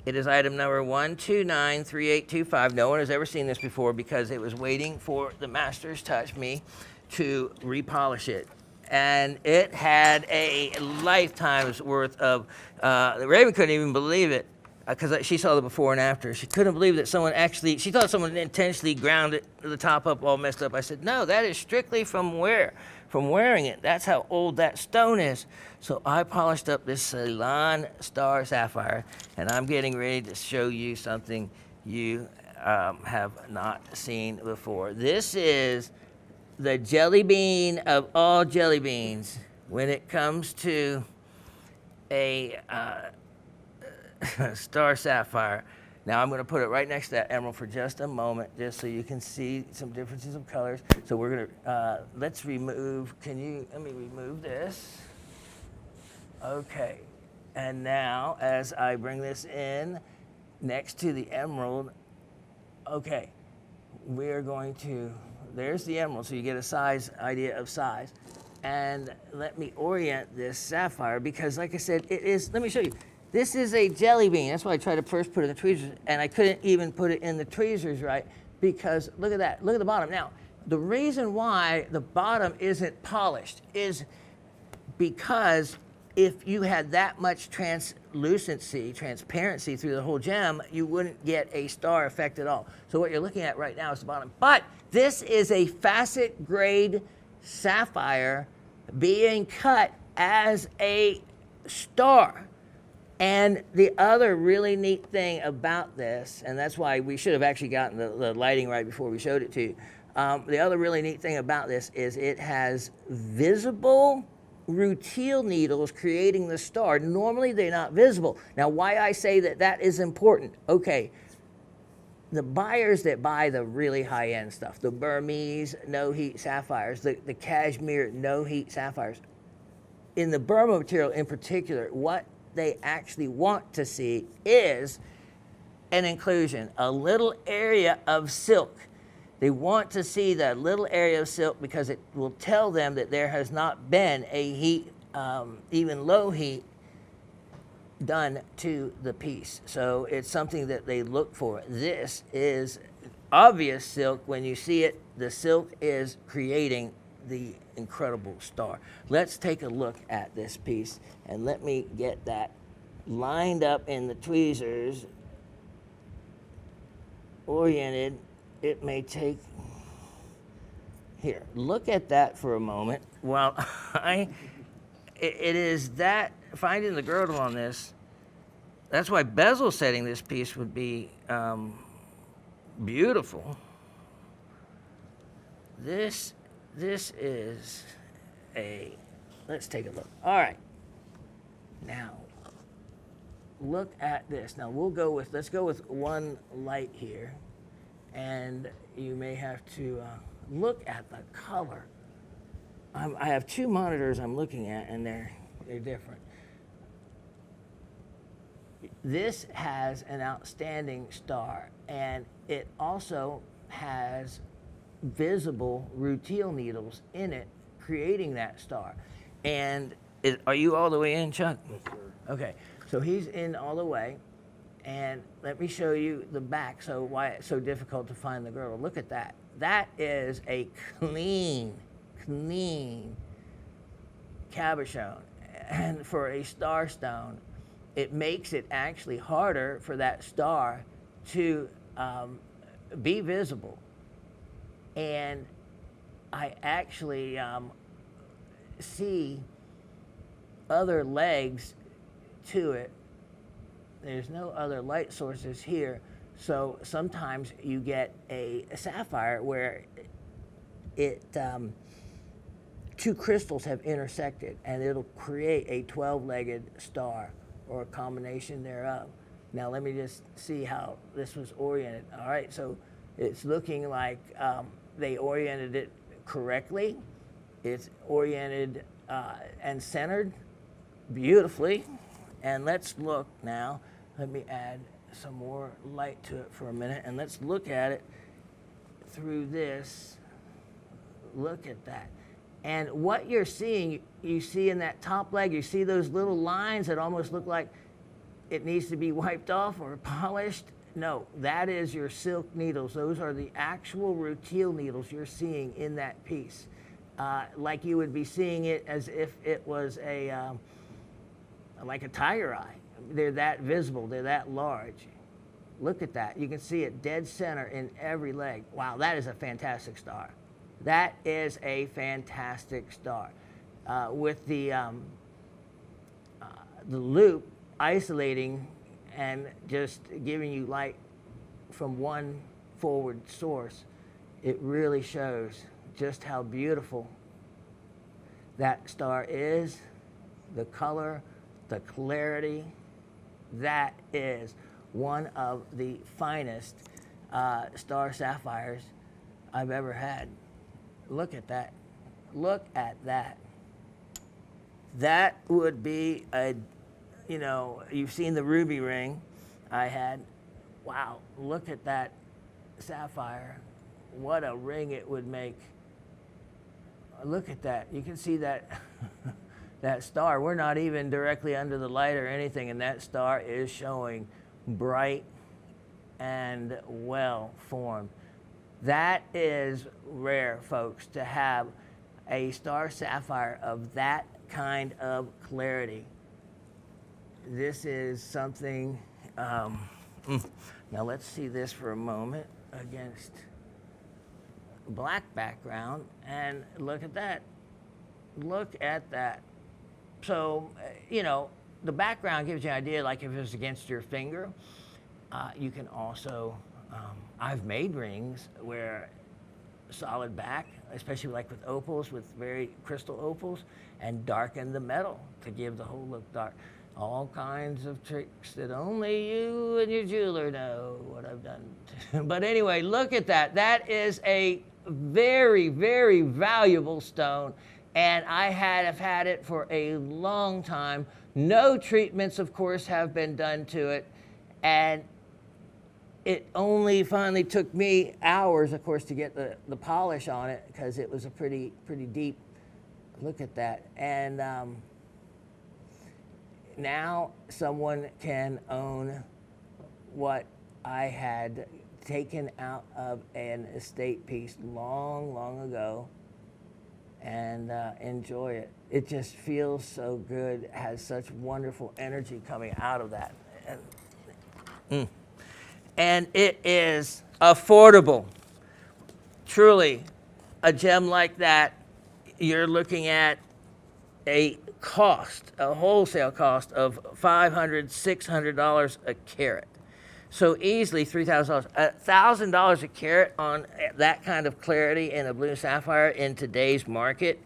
It is item number 1293825. No one has ever seen this before because it was waiting for the master's touch, me, to repolish it. And it had a lifetime's worth of, Raven couldn't even believe it because she saw the before and after. She couldn't believe that someone actually, she thought someone intentionally ground it, the top up all messed up. I said, no, that is strictly from wearing it. That's how old that stone is. So I polished up this Ceylon Star Sapphire, and I'm getting ready to show you something you have not seen before. This is the jelly bean of all jelly beans when it comes to a star sapphire. Now I'm going to put it right next to that emerald for just a moment, just so you can see some differences of colors. So we're going to, let's remove, let me remove this. Okay, and now as I bring this in next to the emerald, okay, we're going to, there's the emerald, so you get a idea of size. And let me orient this sapphire because, like I said, it is, let me show you. This is a jelly bean. That's why I tried to first put it in the tweezers, and I couldn't even put it in the tweezers right because look at that. Look at the bottom. Now, the reason why the bottom isn't polished is because if you had that much transparency through the whole gem, you wouldn't get a star effect at all. So what you're looking at right now is the bottom. But this is a facet grade sapphire being cut as a star. And the other really neat thing about this, and that's why we should have actually gotten the lighting right before we showed it to you. The other really neat thing about this is it has visible rutile needles creating the star. Normally they're not visible. Now why I say that is important. Okay, the buyers that buy the really high-end stuff, the Burmese no-heat sapphires, the cashmere no-heat sapphires, in the Burma material in particular, what they actually want to see is an inclusion, a little area of silk. They want to see that little area of silk because it will tell them that there has not been a heat, even low heat, done to the piece. So it's something that they look for. This is obvious silk. When you see it, the silk is creating the incredible star. Let's take a look at this piece and let me get that lined up in the tweezers, oriented. It may take, here, look at that for a moment. While it is that, finding the girdle on this, that's why bezel setting this piece would be beautiful. This is a, let's take a look. All right, now look at this. Now let's go with one light here, and you may have to look at the color. I have two monitors I'm looking at, and they're different. This has an outstanding star, and it also has visible rutile needles in it, creating that star. And are you all the way in, Chuck? Yes, sir. Okay, so he's in all the way, and let me show you the back, so why it's so difficult to find the girdle. Look at that. That is a clean cabochon. And for a star stone, it makes it actually harder for that star to be visible. And I actually see other legs to it. There's no other light sources here, so sometimes you get a sapphire where two crystals have intersected, and it'll create a 12-legged star or a combination thereof. Now let me just see how this was oriented. All right, so it's looking like they oriented it correctly. It's oriented and centered beautifully. And let's look now. Let me add some more light to it for a minute, and let's look at it through this. Look at that. And what you're seeing, you see in that top leg, you see those little lines that almost look like it needs to be wiped off or polished. No, that is your silk needles. Those are the actual rutile needles you're seeing in that piece. Like you would be seeing it as if it was like a tiger eye. They're that visible, they're that large. Look at that. You can see it dead center in every leg. Wow, that is a fantastic star. That is a fantastic star. With the loop isolating and just giving you light from one forward source, it really shows just how beautiful that star is, the color, the clarity. That is one of the finest star sapphires I've ever had. Look at that. Look at that. That would be a, you've seen the ruby ring I had. Wow, look at that sapphire. What a ring it would make. Look at that. You can see that that star. We're not even directly under the light or anything, and that star is showing bright and well formed. That is rare, folks, to have a star sapphire of that kind of clarity. This is something, now let's see this for a moment against black background, and look at that. Look at that. So, the background gives you an idea, like if it was against your finger. You can also, I've made rings where solid back, especially like with opals, with very crystal opals, and darken the metal to give the whole look dark. All kinds of tricks that only you and your jeweler know what I've done. But anyway, look at that. That is a very, very valuable stone, and I have had it for a long time. No treatments, of course, have been done to it, and it only finally took me hours, of course, to get the polish on it, because it was a pretty deep. Look at that. And now someone can own what I had taken out of an estate piece long ago and enjoy it. It just feels so good. It has such wonderful energy coming out of that. And it is affordable. Truly, a gem like that, you're looking at a wholesale cost of $500, $600 a carat. So easily $3,000. $1,000 a carat on that kind of clarity in a blue sapphire in today's market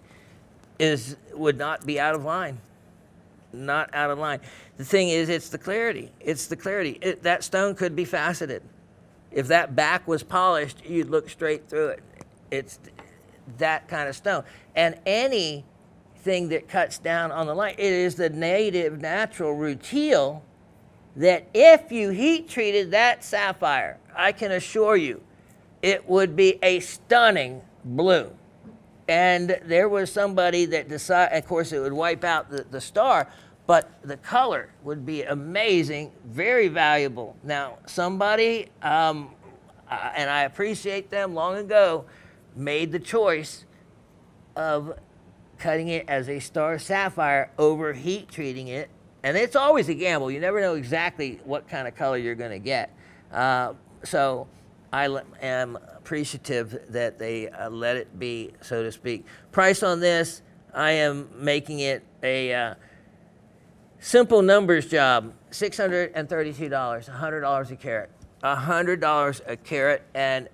would not be out of line. Not out of line. The thing is, it's the clarity. It's the clarity. That stone could be faceted. If that back was polished, you'd look straight through it. It's that kind of stone. And anything that cuts down on the light, it is the native natural rutile that if you heat treated that sapphire, I can assure you, it would be a stunning blue. And there was somebody that decided, of course, it would wipe out the star, but the color would be amazing, very valuable. Now, somebody, and I appreciate them long ago, made the choice of cutting it as a star sapphire over heat treating it. And it's always a gamble. You never know exactly what kind of color you're going to get. So I am appreciative that they let it be, so to speak. Price on this, I am making it a simple numbers job, $632, $100 a carat. $100 a carat, and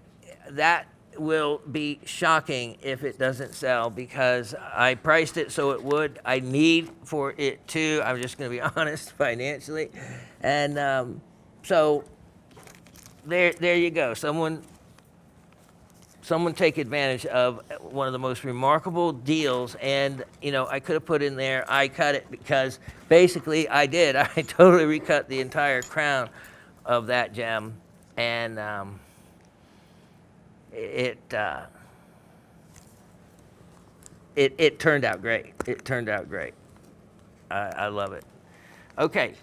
that will be shocking if it doesn't sell, because I priced it so it would. I need for it to. I'm just going to be honest financially. And so there you go. Someone take advantage of one of the most remarkable deals. And, you know, I could have put in there, I cut it, because basically I did. I totally recut the entire crown of that gem. And it turned out great. It turned out great. I love it. Okay.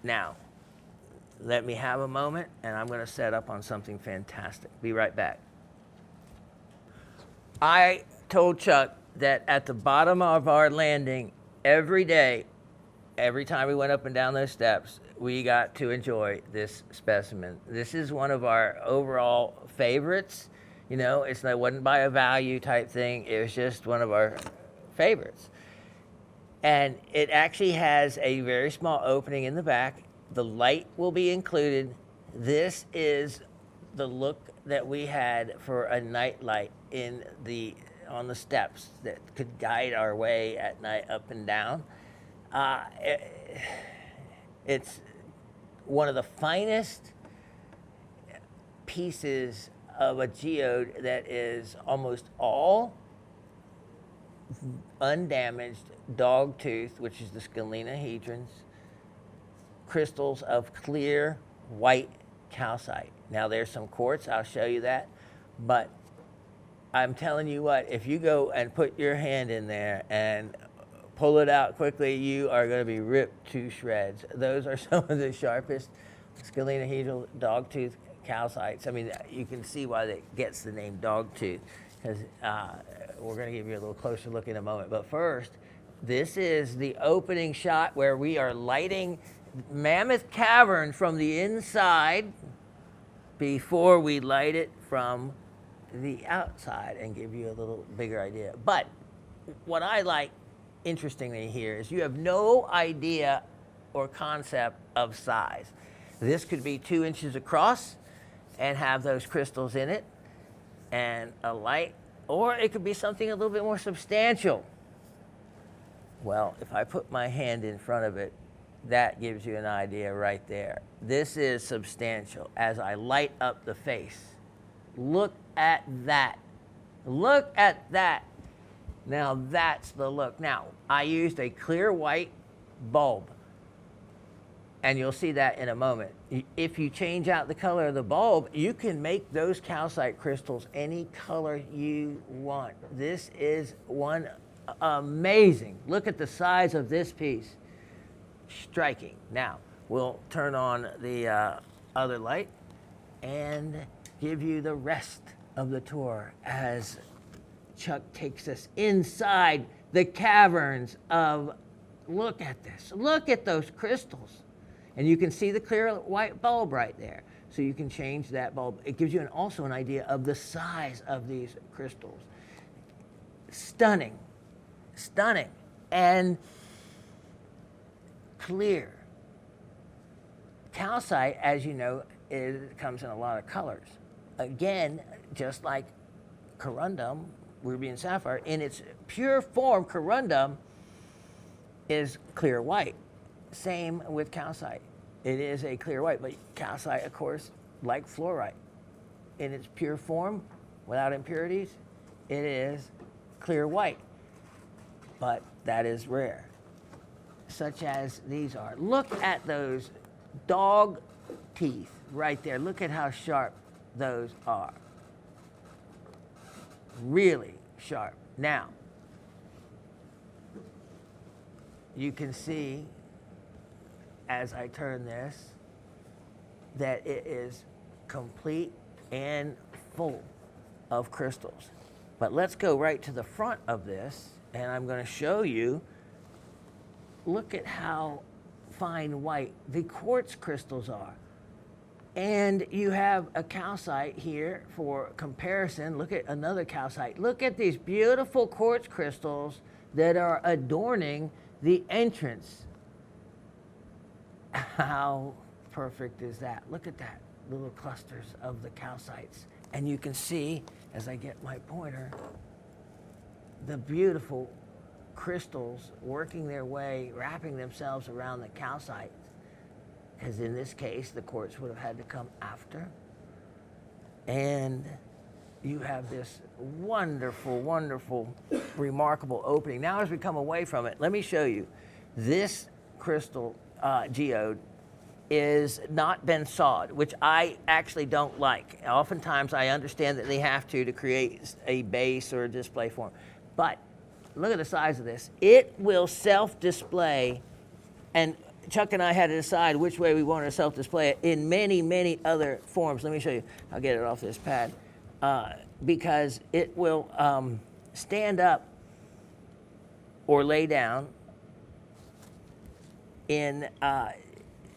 Now, let me have a moment, and I'm going to set up on something fantastic. Be right back. I told Chuck that at the bottom of our landing, every day, every time we went up and down those steps, we got to enjoy this specimen. This is one of our overall favorites. You know, it wasn't by a value type thing. It was just one of our favorites. And it actually has a very small opening in the back. The light will be included. This is the look that we had for a night light on the steps that could guide our way at night up and down. It's one of the finest pieces of a geode that is almost all undamaged dog tooth, which is the scalenahedrons, crystals of clear white calcite. Now there's some quartz, I'll show you that, but I'm telling you what, if you go and put your hand in there and pull it out quickly, you are going to be ripped to shreds. Those are some of the sharpest scalenahedral dogtooth calcites. I mean, you can see why it gets the name dogtooth, because we're going to give you a little closer look in a moment. But first, this is the opening shot where we are lighting Mammoth Cavern from the inside before we light it from the outside and give you a little bigger idea. But what I like interestingly here is you have no idea or concept of size. This could be 2 inches across and have those crystals in it and a light, or it could be something a little bit more substantial. Well, if I put my hand in front of it, that gives you an idea right there. This is substantial. As I light up the face, look at that. Look at that. Now that's the look. Now, I used a clear white bulb, and you'll see that in a moment. If you change out the color of the bulb, you can make those calcite crystals any color you want. This is one amazing. Look at the size of this piece. Striking. Now, we'll turn on the other light and give you the rest of the tour as Chuck takes us inside the caverns of, look at this, look at those crystals. And you can see the clear white bulb right there. So you can change that bulb. It gives you also an idea of the size of these crystals. Stunning, stunning, and clear. Calcite, as you know, comes in a lot of colors. Again, just like corundum, ruby and sapphire, in its pure form, corundum is clear white. Same with calcite. It is a clear white, but calcite, of course, like fluorite, in its pure form, without impurities, it is clear white. But that is rare, such as these are. Look at those dog teeth right there. Look at how sharp those are. Really sharp. Now, you can see as I turn this that it is complete and full of crystals. But let's go right to the front of this, and I'm going to show you. Look at how fine white the quartz crystals are. And you have a calcite here for comparison. Look at another calcite. Look at these beautiful quartz crystals that are adorning the entrance. How perfect is that? Look at that, little clusters of the calcites. And you can see, as I get my pointer, the beautiful crystals working their way, wrapping themselves around the calcite. Because in this case, the quartz would have had to come after. And you have this wonderful, wonderful, remarkable opening. Now as we come away from it, let me show you. This crystal geode is not been sawed, which I actually don't like. Oftentimes I understand that they have to create a base or a display form. But look at the size of this. It will self-display, and Chuck and I had to decide which way we wanted to self-display it in many, many other forms. Let me show you. I'll get it off this pad. Because it will stand up or lay down in,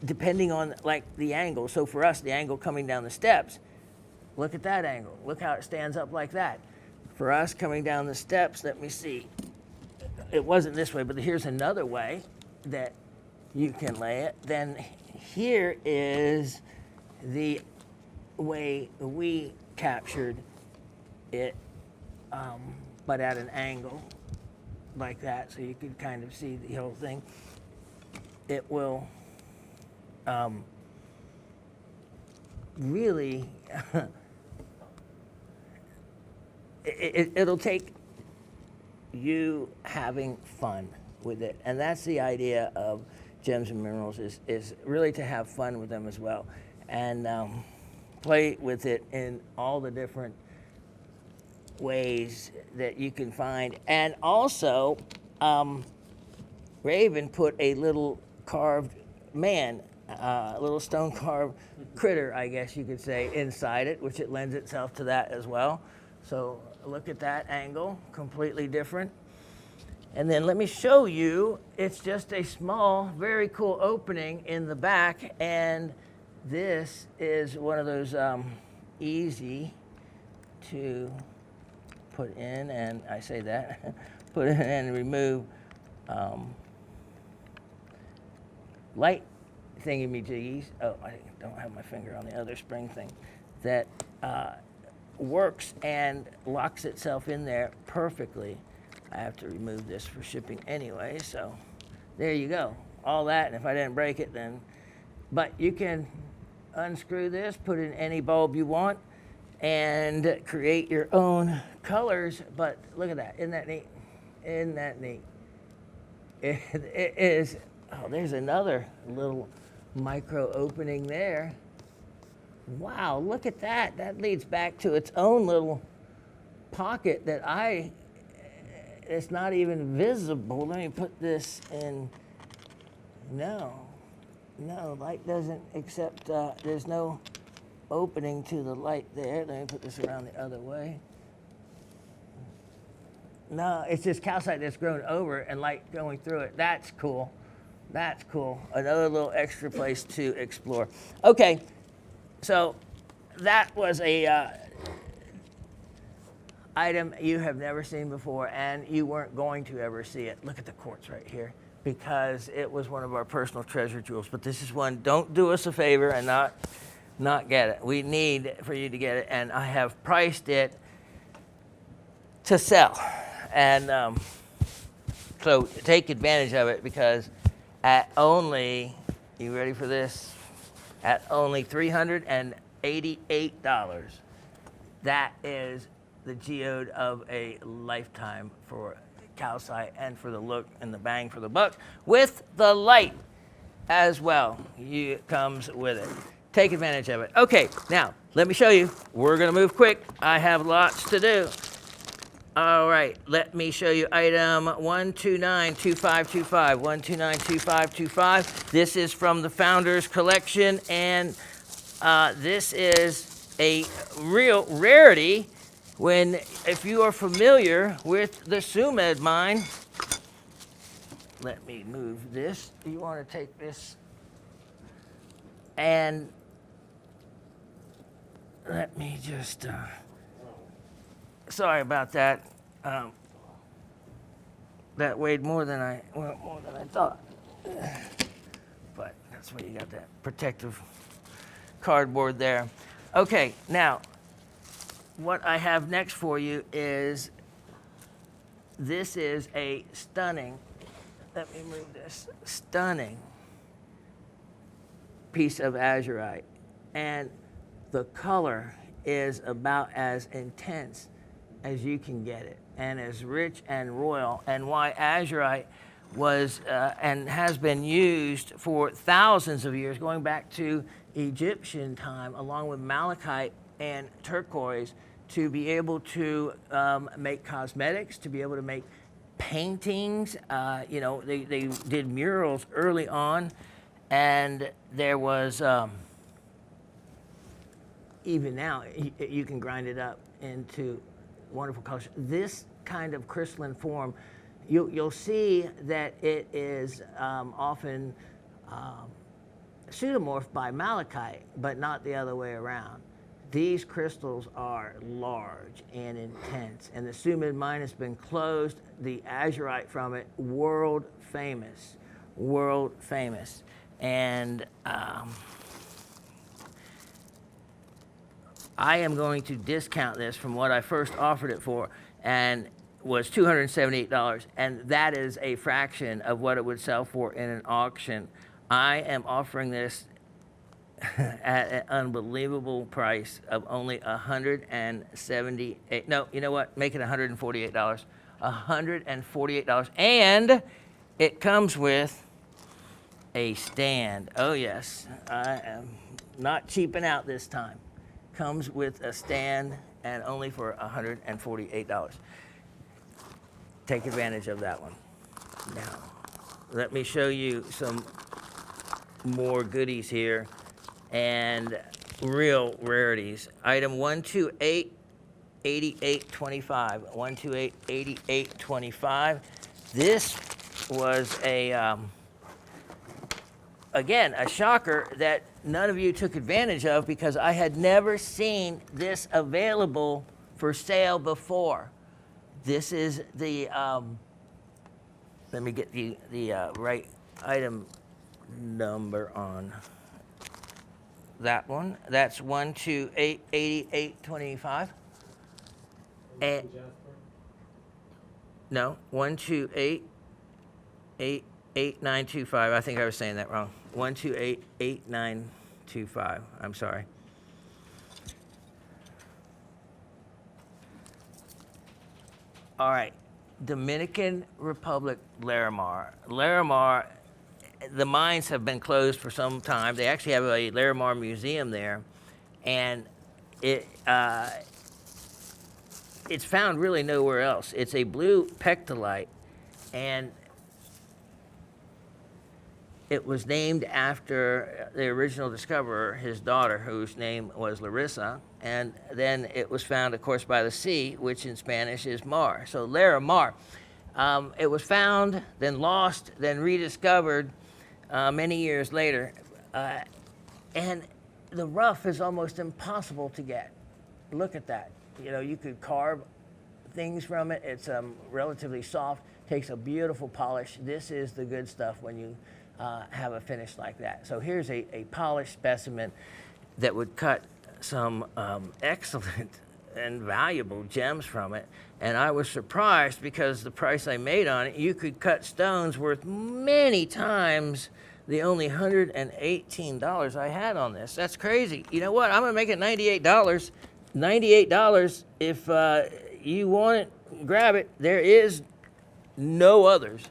depending on like the angle. So for us, the angle coming down the steps, look at that angle. Look how it stands up like that. For us coming down the steps, let me see. It wasn't this way, but here's another way that you can lay it. Then here is the way we captured it, but at an angle like that, so you could kind of see the whole thing. It will really, it'll take you having fun with it. And that's the idea of gems and minerals, is really to have fun with them as well. And play with it in all the different ways that you can find. And also, Raven put a little carved man, a little stone carved critter, I guess you could say, inside it, which it lends itself to that as well. So look at that angle, completely different. And then let me show you, it's just a small, very cool opening in the back, and this is one of those easy to put in, and I say that, put in and remove light thingy-majiggies. Oh, I don't have my finger on the other spring thing. That works and locks itself in there perfectly. I have to remove this for shipping anyway, so there you go. All that, and if I didn't break it, then... But you can unscrew this, put in any bulb you want, and create your own colors. But look at that. Isn't that neat? Isn't that neat? It is... Oh, there's another little micro opening there. Wow, look at that. That leads back to its own little pocket that it's not even visible. Let me put this in. No, light doesn't accept, there's no opening to the light there. Let me put this around the other way. No, it's just calcite that's grown over and light going through it. That's cool. That's cool. Another little extra place to explore. Okay, so that was a item you have never seen before, and you weren't going to ever see it. Look at the quartz right here, because it was one of our personal treasure jewels. But this is one, don't do us a favor and not get it. We need for you to get it, and I have priced it to sell. And so take advantage of it, because at only, you ready for this? At only $388. That is the geode of a lifetime for calcite and for the look and the bang for the buck, with the light as well. It comes with it. Take advantage of it. Okay, now let me show you. We're gonna move quick. I have lots to do. All right, let me show you item 1292525. 1292525. This is from the Founders Collection, and this is a real rarity. If you are familiar with the Sumed mine, let me move this. Do you want to take this? And let me just, sorry about that. That weighed more than I thought. But that's why you got that protective cardboard there. Okay, now, what I have next for you is, this is a stunning, let me move this, stunning piece of azurite. And the color is about as intense as you can get it, and as rich and royal, and why azurite was and has been used for thousands of years, going back to Egyptian time, along with malachite and turquoise, to be able to make cosmetics, to be able to make paintings. You know, they did murals early on, and there was, even now, you can grind it up into wonderful colors. This kind of crystalline form, you'll see that it is often pseudomorphed by malachite, but not the other way around. These crystals are large and intense, and the Sumed mine has been closed. The azurite from it, world famous, world famous. And I am going to discount this from what I first offered it for, and was $278, and that is a fraction of what it would sell for in an auction. I am offering this at an unbelievable price of only $178. No, you know what? Make it $148. $148, and it comes with a stand. Oh yes, I am not cheaping out this time. Comes with a stand, and only for $148. Take advantage of that one. Now, let me show you some more goodies here, and real rarities. Item 1288825. 1288825. This was a again, a shocker that none of you took advantage of, because I had never seen this available for sale before. This is the, let me get the right item number on that one. That's 1288825. And no, 1288925. I think I was saying that wrong. 1288925. I'm sorry. All right, Dominican Republic, Larimar. Larimar, the mines have been closed for some time. They actually have a Larimar museum there, and it's found really nowhere else. It's a blue pectolite, and it was named after the original discoverer, his daughter, whose name was Larissa. And then it was found, of course, by the sea, which in Spanish is mar. So Larimar. It was found, then lost, then rediscovered many years later. And the rough is almost impossible to get. Look at that. You know, you could carve things from it. It's relatively soft, takes a beautiful polish. This is the good stuff when you have a finish like that. So here's a polished specimen that would cut some excellent and valuable gems from it. And I was surprised, because the price I made on it, you could cut stones worth many times the only $118 I had on this. That's crazy. You know what? I'm gonna make it $98, $98. If you want it, grab it. There is no others.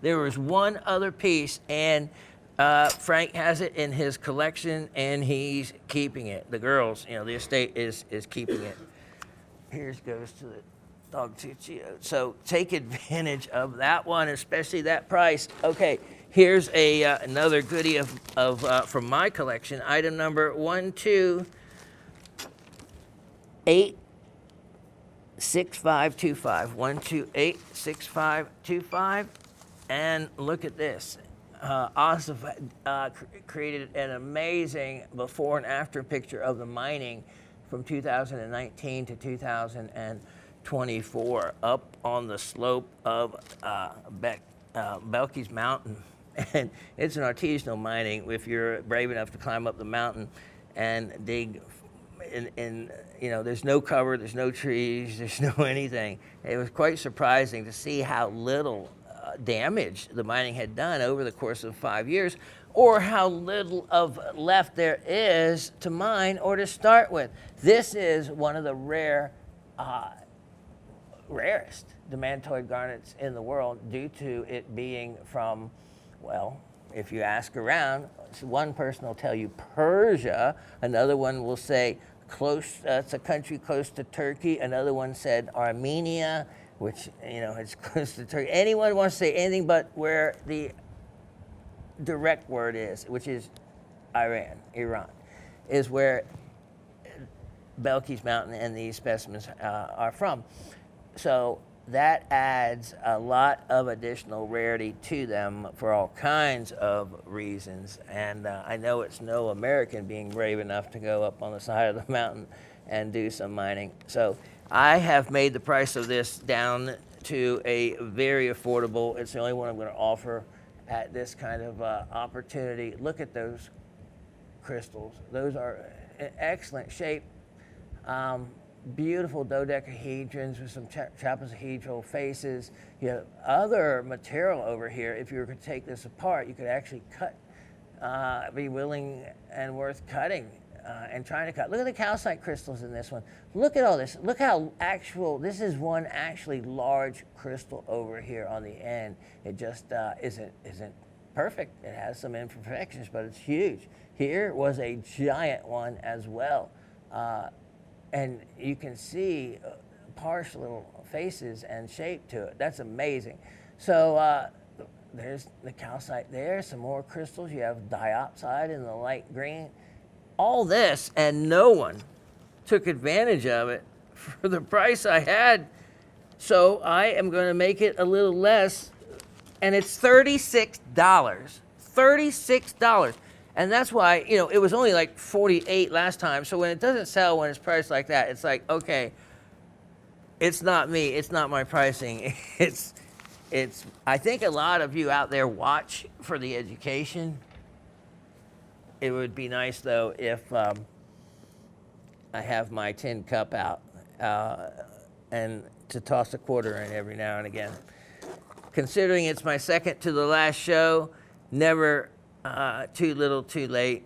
There was one other piece, and Frank has it in his collection, and he's keeping it. The girls, the estate is keeping it. Here's goes to the dog Tuccio. So take advantage of that one, especially that price. Okay, here's another goodie of from my collection. Item number 1286525. 1286525. And look at this. Osif created an amazing before and after picture of the mining from 2019 to 2024 up on the slope of Belky's Mountain. And it's an artisanal mining if you're brave enough to climb up the mountain and dig. There's no cover, there's no trees, there's no anything. It was quite surprising to see how little damage the mining had done over the course of 5 years, or how little of left there is to mine or to start with. This is one of the rarest demantoid garnets in the world due to it being from, well, if you ask around, one person will tell you Persia, another one will say it's a country close to Turkey, another one said Armenia, which, it's close to Turkey. Anyone wants to say anything but where the direct word is, which is Iran, is where Belky's Mountain and these specimens are from. So that adds a lot of additional rarity to them for all kinds of reasons. And I know it's no American being brave enough to go up on the side of the mountain and do some mining. So I have made the price of this down to a very affordable. It's the only one I'm going to offer at this kind of opportunity. Look at those crystals. Those are in excellent shape. Beautiful dodecahedrons with some trapezohedral faces. You have other material over here. If you were to take this apart, you could actually cut, be willing and worth cutting and trying to cut. Look at the calcite crystals in this one. Look at all this. Look how this is one actually large crystal over here on the end. It just isn't perfect. It has some imperfections, but it's huge. Here was a giant one as well. And you can see partial little faces and shape to it. That's amazing. So there's the calcite there, some more crystals. You have diopside in the light green. All this, and no one took advantage of it for the price I had. So I am going to make it a little less, and it's $36. $36. And that's why, it was only like 48 last time. So when it doesn't sell when it's priced like that, it's like, okay, it's not me. It's not my pricing. I think a lot of you out there watch for the education. It would be nice, though, if I have my tin cup out and to toss a quarter in every now and again. Considering it's my second to the last show, never too little, too late,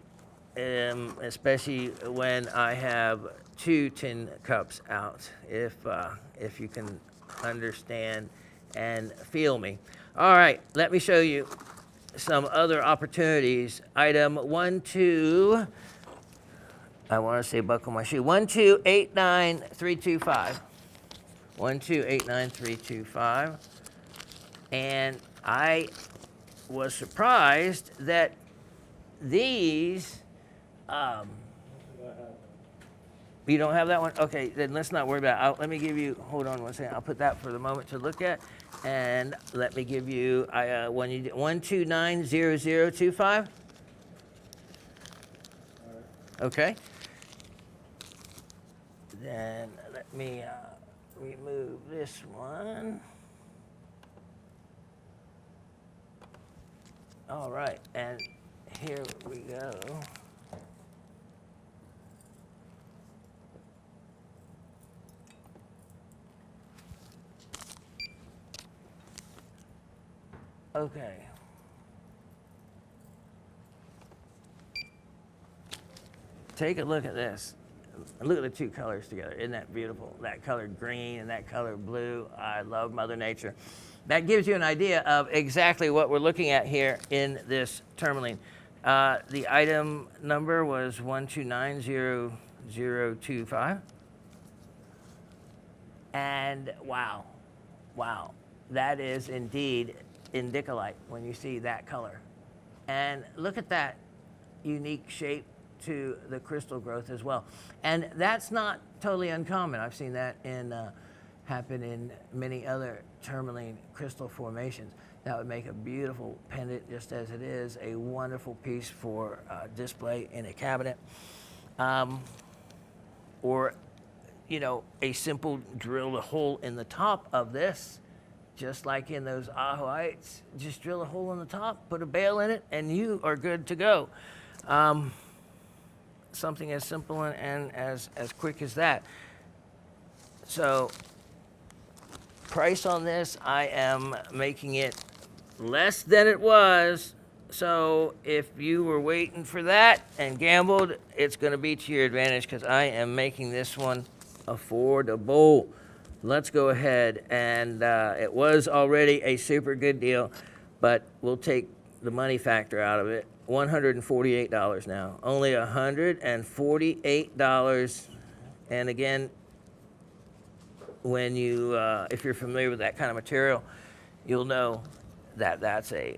especially when I have 2 tin cups out, if you can understand and feel me. All right, let me show you some other opportunities. Item 1289325. 1289325. And I was surprised that these, you don't have that one? Okay, then let's not worry about it. Let me give you, hold on one second. I'll put that for the moment to look at. And let me give you 1290025. Okay. Then let me remove this one. All right, and here we go. Okay. Take a look at this. And look at the two colors together. Isn't that beautiful? That color green and that color blue. I love Mother Nature. That gives you an idea of exactly what we're looking at here in this tourmaline. The item number was 1290025. And wow, that is indeed indicolite when you see that color. And look at that unique shape to the crystal growth as well. And that's not totally uncommon. I've seen that happen in many other tourmaline crystal formations. That would make a beautiful pendant just as it is, a wonderful piece for display in a cabinet. Or, you know, a simple drill a hole in the top of this, just like in those Ahoites. Just drill a hole in the top, put a bale in it, and you are good to go. Something as simple and as quick as that. So, price on this, I am making it less than it was. So if you were waiting for that and gambled, it's going to be to your advantage because I am making this one affordable. Let's go ahead, and it was already a super good deal, but we'll take the money factor out of it. $148 now, only $148. And again, when you, if you're familiar with that kind of material, you'll know that that's a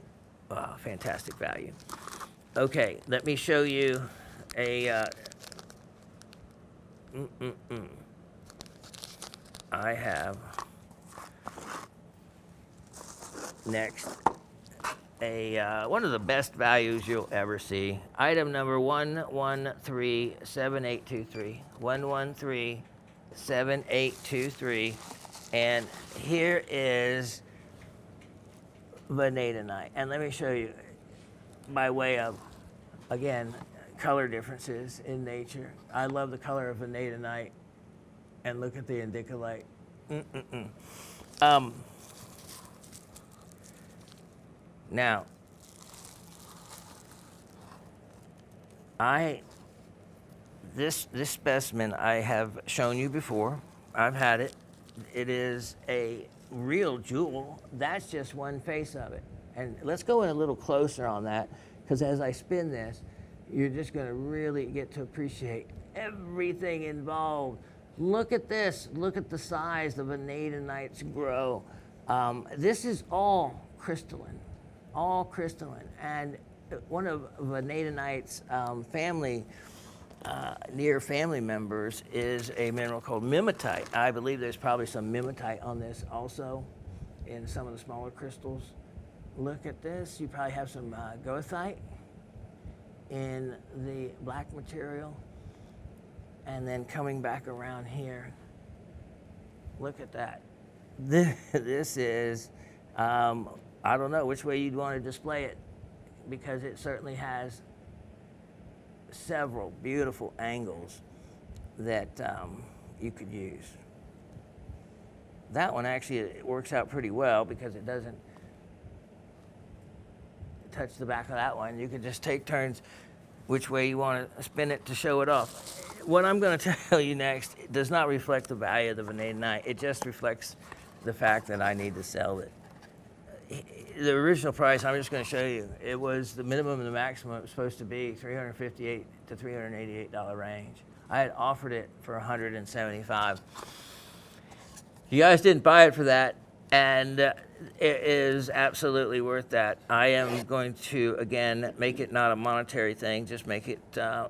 fantastic value. Okay, let me show you a, I have next one of the best values you'll ever see. Item number 1137823. 1137823. And here is vanadinite. And let me show you by way of, again, color differences in nature. I love the color of vanadinite. And look at the indicolite. Now, this specimen I have shown you before. I've had it. It is a real jewel. That's just one face of it. And let's go in a little closer on that, because as I spin this, you're just going to really get to appreciate everything involved. Look at this. Look at the size the vanadinites grow. This is all crystalline. All crystalline. And one of vanadinite's near family members is a mineral called mimetite. I believe there's probably some mimetite on this also in some of the smaller crystals. Look at this. You probably have some goethite in the black material. And then coming back around here, look at that. This is, I don't know which way you'd want to display it, because it certainly has several beautiful angles that you could use. That one actually, it works out pretty well because it doesn't touch the back of that one. You could just take turns which way you want to spin it to show it off. What I'm going to tell you next does not reflect the value of the vanadinite. It just reflects the fact that I need to sell it. The original price, I'm just going to show you, it was the minimum and the maximum. It was supposed to be $358 to $388 range. I had offered it for $175. You guys didn't buy it for that, and it is absolutely worth that. I am going to, again, make it not a monetary thing, just make it,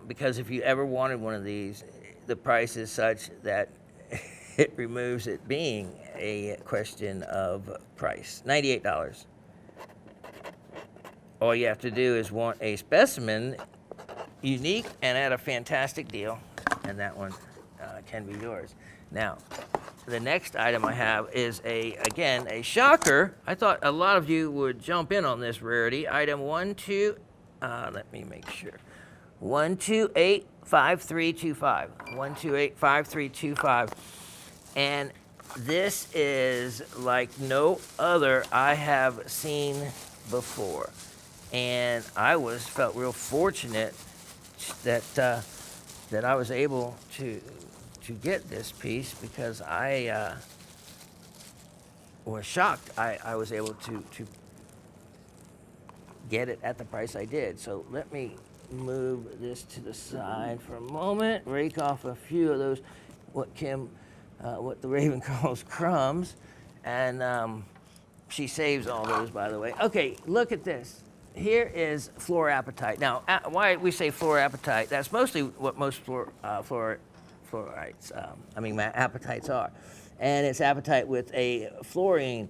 because if you ever wanted one of these, the price is such that it removes it being a question of price. $98. All you have to do is want a specimen, unique and at a fantastic deal, and that one can be yours. Now, the next item I have is again, a shocker. I thought a lot of you would jump in on this rarity. Item let me make sure. 1285325. 1285325. And this is like no other I have seen before. And I felt real fortunate that that I was able to get this piece because I was shocked I was able to get it at the price I did. So let me move this to the side for a moment, rake off a few of those, what the Raven calls crumbs, and she saves all those, by the way. Okay, look at this. Here is fluorapatite. Now, why we say fluorapatite, that's mostly what most apatites are. And it's apatite with a fluorine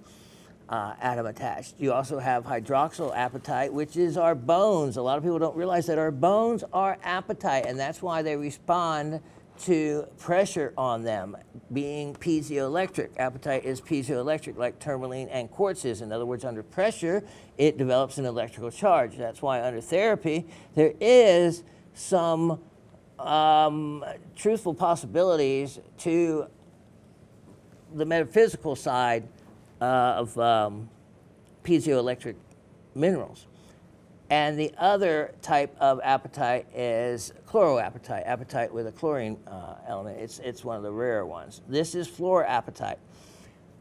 atom attached. You also have hydroxyl apatite, which is our bones. A lot of people don't realize that our bones are apatite, and that's why they respond to pressure on them, being piezoelectric. Apatite is piezoelectric, like tourmaline and quartz is. In other words, under pressure, it develops an electrical charge. That's why under therapy, there is some truthful possibilities to the metaphysical side of piezoelectric minerals. And the other type of apatite is chloroapatite, apatite with a chlorine element. It's one of the rarer ones. This is fluorapatite.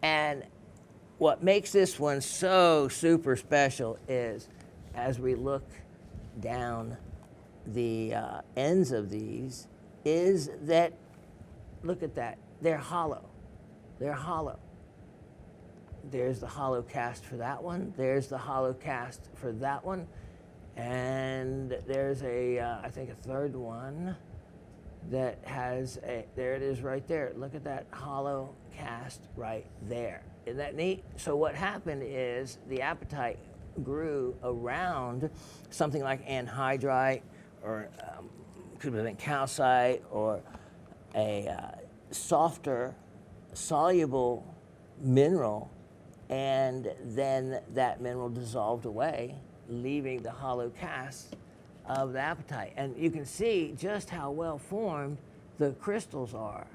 And what makes this one so super special is, as we look down the ends of these, is that, look at that, they're hollow. They're hollow. There's the hollow cast for that one. There's the hollow cast for that one. And there's I think a third one that has there it is right there. Look at that hollow cast right there. Isn't that neat? So what happened is the apatite grew around something like anhydrite, or could have been calcite, or a softer, soluble mineral, and then that mineral dissolved away, leaving the hollow cast of the apatite. And you can see just how well formed the crystals are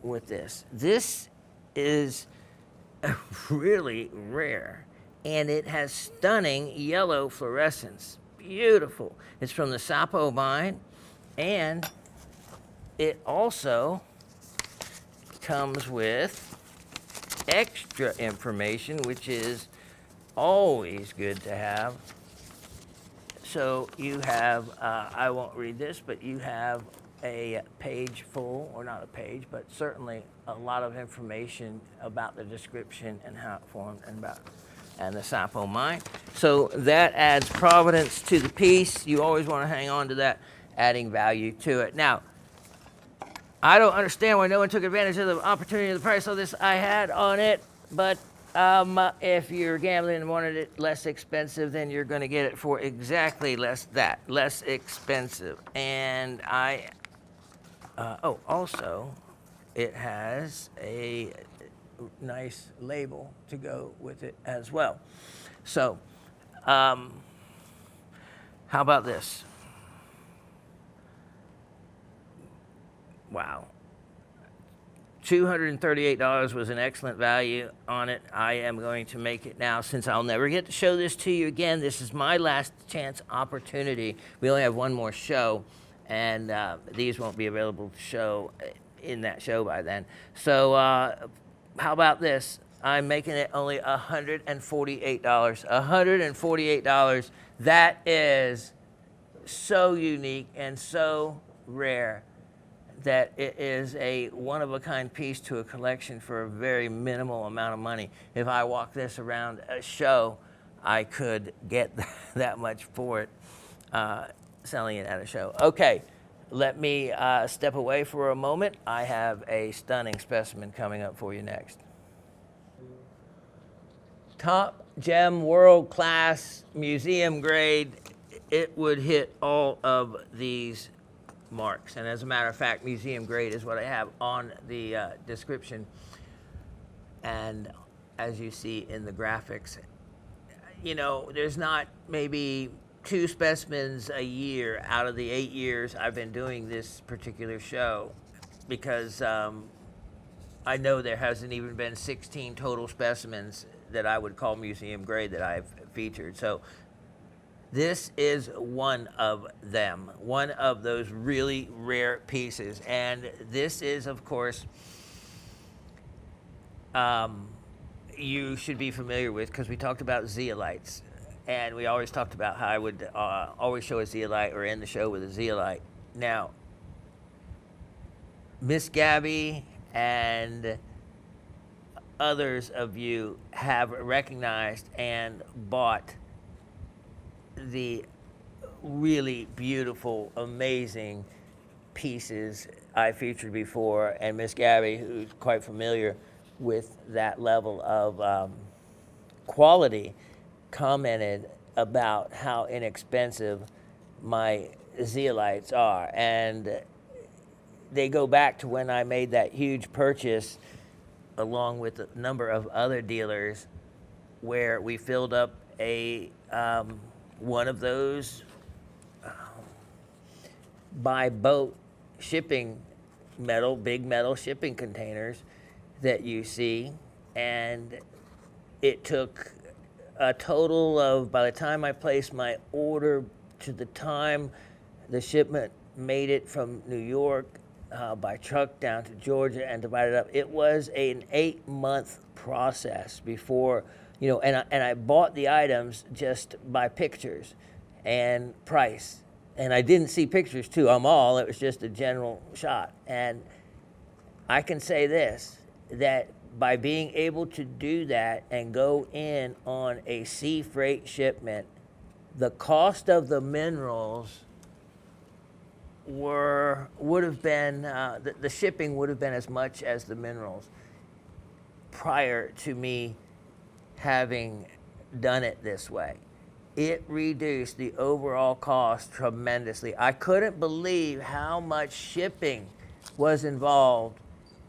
with this. This is really rare, and it has stunning yellow fluorescence. Beautiful. It's from the Sapo mine, and it also comes with extra information, which is always good to have. So you have, I won't read this, but you have a page full, or not a page, but certainly a lot of information about the description and how it formed and the Sapo mine. So that adds provenance to the piece. You always want to hang on to that, adding value to it. Now, I don't understand why no one took advantage of the opportunity of the price of this I had on it, but if you're gambling and wanted it less expensive, then you're going to get it for exactly less expensive. And also, it has a nice label to go with it as well. So, how about this? Wow. $238 was an excellent value on it. I am going to make it now, since I'll never get to show this to you again. This is my last chance opportunity. We only have one more show, and these won't be available to show in that show by then. So how about this? I'm making it only $148. $148. That is so unique and so rare that it is a one-of-a-kind piece to a collection for a very minimal amount of money. If I walk this around a show, I could get that much for it, selling it at a show. Okay, let me step away for a moment. I have a stunning specimen coming up for you next. Top gem, world-class, museum grade. It would hit all of these marks, and as a matter of fact, museum grade is what I have on the description, and as you see in the graphics, you know, there's not maybe 2 specimens a year out of the 8 years I've been doing this particular show, because I know there hasn't even been 16 total specimens that I would call museum grade that I've featured. So This is one of them, one of those really rare pieces. And this is, of course, you should be familiar with, because we talked about zeolites. And we always talked about how I would always show a zeolite or end the show with a zeolite. Now, Miss Gabby and others of you have recognized and bought the really beautiful, amazing pieces I featured before, and Miss Gabby, who's quite familiar with that level of quality, commented about how inexpensive my zeolites are. And they go back to when I made that huge purchase along with a number of other dealers, where we filled up a one of those by boat shipping big metal shipping containers that you see. And it took a total of, by the time I placed my order to the time the shipment made it from New York by truck down to Georgia and divided up, it was an 8-month process before, and I bought the items just by pictures and price. And I didn't see pictures to them all, it was just a general shot. And I can say this, that by being able to do that and go in on a sea freight shipment, the cost of the minerals would have been, the shipping would have been as much as the minerals prior to me having done it this way. It reduced the overall cost tremendously. I couldn't believe how much shipping was involved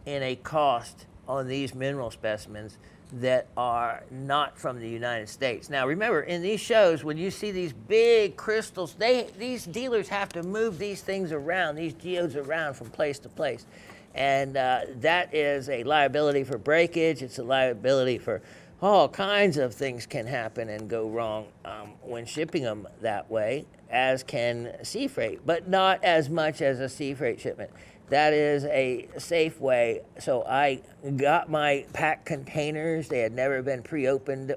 in a cost on these mineral specimens that are not from the United States. Now remember, in these shows, when you see these big crystals, these dealers have to move these things around, these geodes around from place to place. And that is a liability for breakage. It's a liability for all kinds of things can happen and go wrong when shipping them that way, as can sea freight, but not as much as a sea freight shipment. That is a safe way. So I got my packed containers. They had never been pre-opened.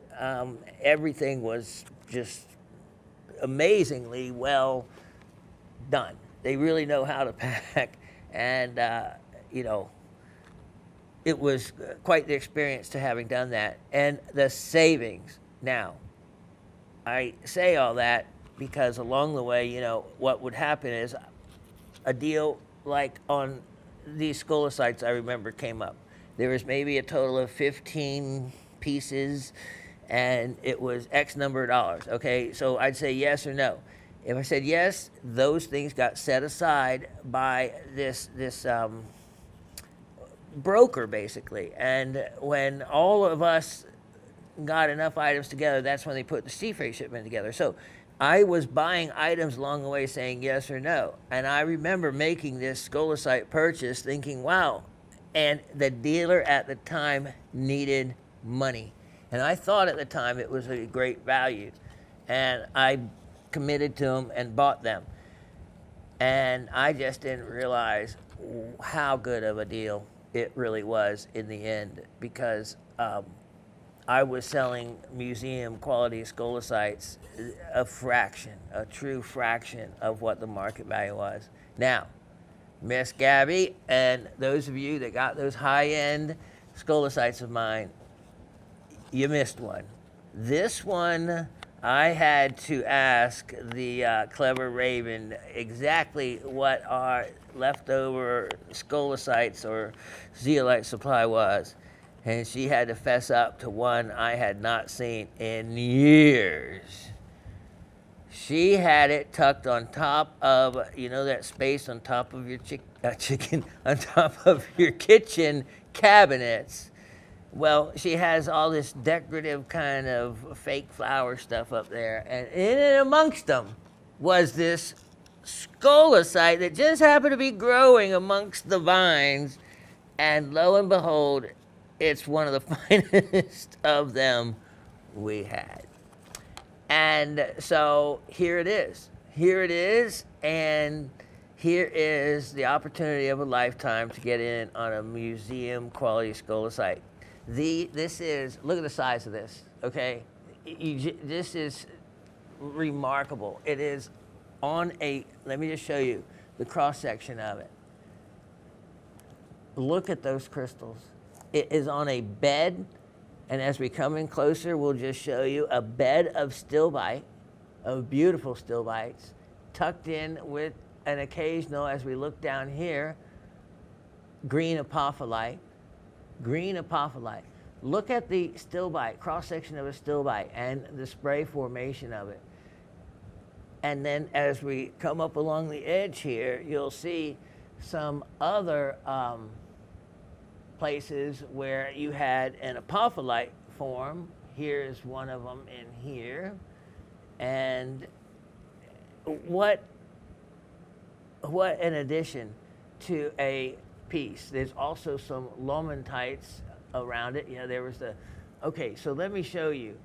Everything was just amazingly well done. They really know how to pack. And, it was quite the experience to having done that. And the savings. Now, I say all that because along the way, what would happen is a deal like on these scolicites, I remember, came up. There was maybe a total of 15 pieces, and it was X number of dollars. Okay, so I'd say yes or no. If I said yes, those things got set aside by this broker, basically. And when all of us got enough items together, that's when they put the sea freight shipment together. So I was buying items along the way saying yes or no. And I remember making this scolicite purchase thinking, wow. And the dealer at the time needed money. And I thought at the time it was a great value. And I committed to them and bought them. And I just didn't realize how good of a deal it really was in the end, because I was selling museum quality scolicites a true fraction of what the market value was. Now, Miss Gabby and those of you that got those high-end scolicites of mine, you missed one. This one, I had to ask the clever Raven exactly what our leftover scolicites or zeolite supply was. And she had to fess up to one I had not seen in years. She had it tucked on top of, that space on top of your on top of your kitchen cabinets. Well, she has all this decorative kind of fake flower stuff up there. And in and amongst them was this scolicite that just happened to be growing amongst the vines. And lo and behold, it's one of the finest of them we had. And so here it is. Here it is, and here is the opportunity of a lifetime to get in on a museum quality scolecite. This is, look at the size of this, okay? This is remarkable. It is on a, let me just show you the cross section of it. Look at those crystals. It is on a bed, and as we come in closer, we'll just show you a bed of stilbite, of beautiful stilbites, tucked in with an occasional, as we look down here, green apophyllite. Green apophyllite. Look at the stilbite, cross-section of a stilbite, and the spray formation of it. And then as we come up along the edge here, you'll see some other places where you had an apophyllite form. Here's one of them in here. And what an addition to a piece. There's also some lomentites around it. Yeah, there was the, okay, so let me show you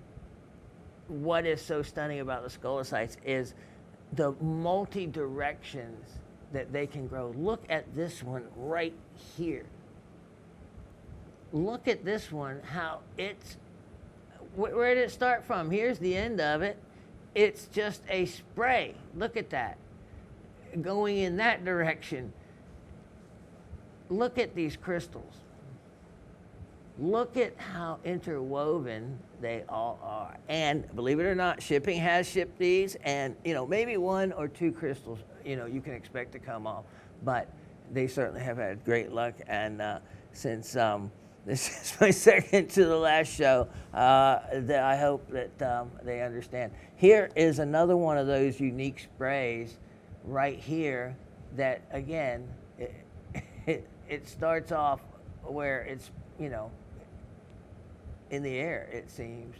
what is so stunning about the scolicites is the multi-directions that they can grow. Look at this one right here. Look at this one, how it's, where did it start from? Here's the end of it. It's just a spray. Look at that. Going in that direction. Look at these crystals. Look at how interwoven they all are. And believe it or not, shipping has shipped these, and maybe 1 or 2 crystals, you can expect to come off, but they certainly have had great luck. And since this is my second to the last show, that I hope that they understand. Here is another one of those unique sprays right here that, again, it starts off where it's, in the air, it seems.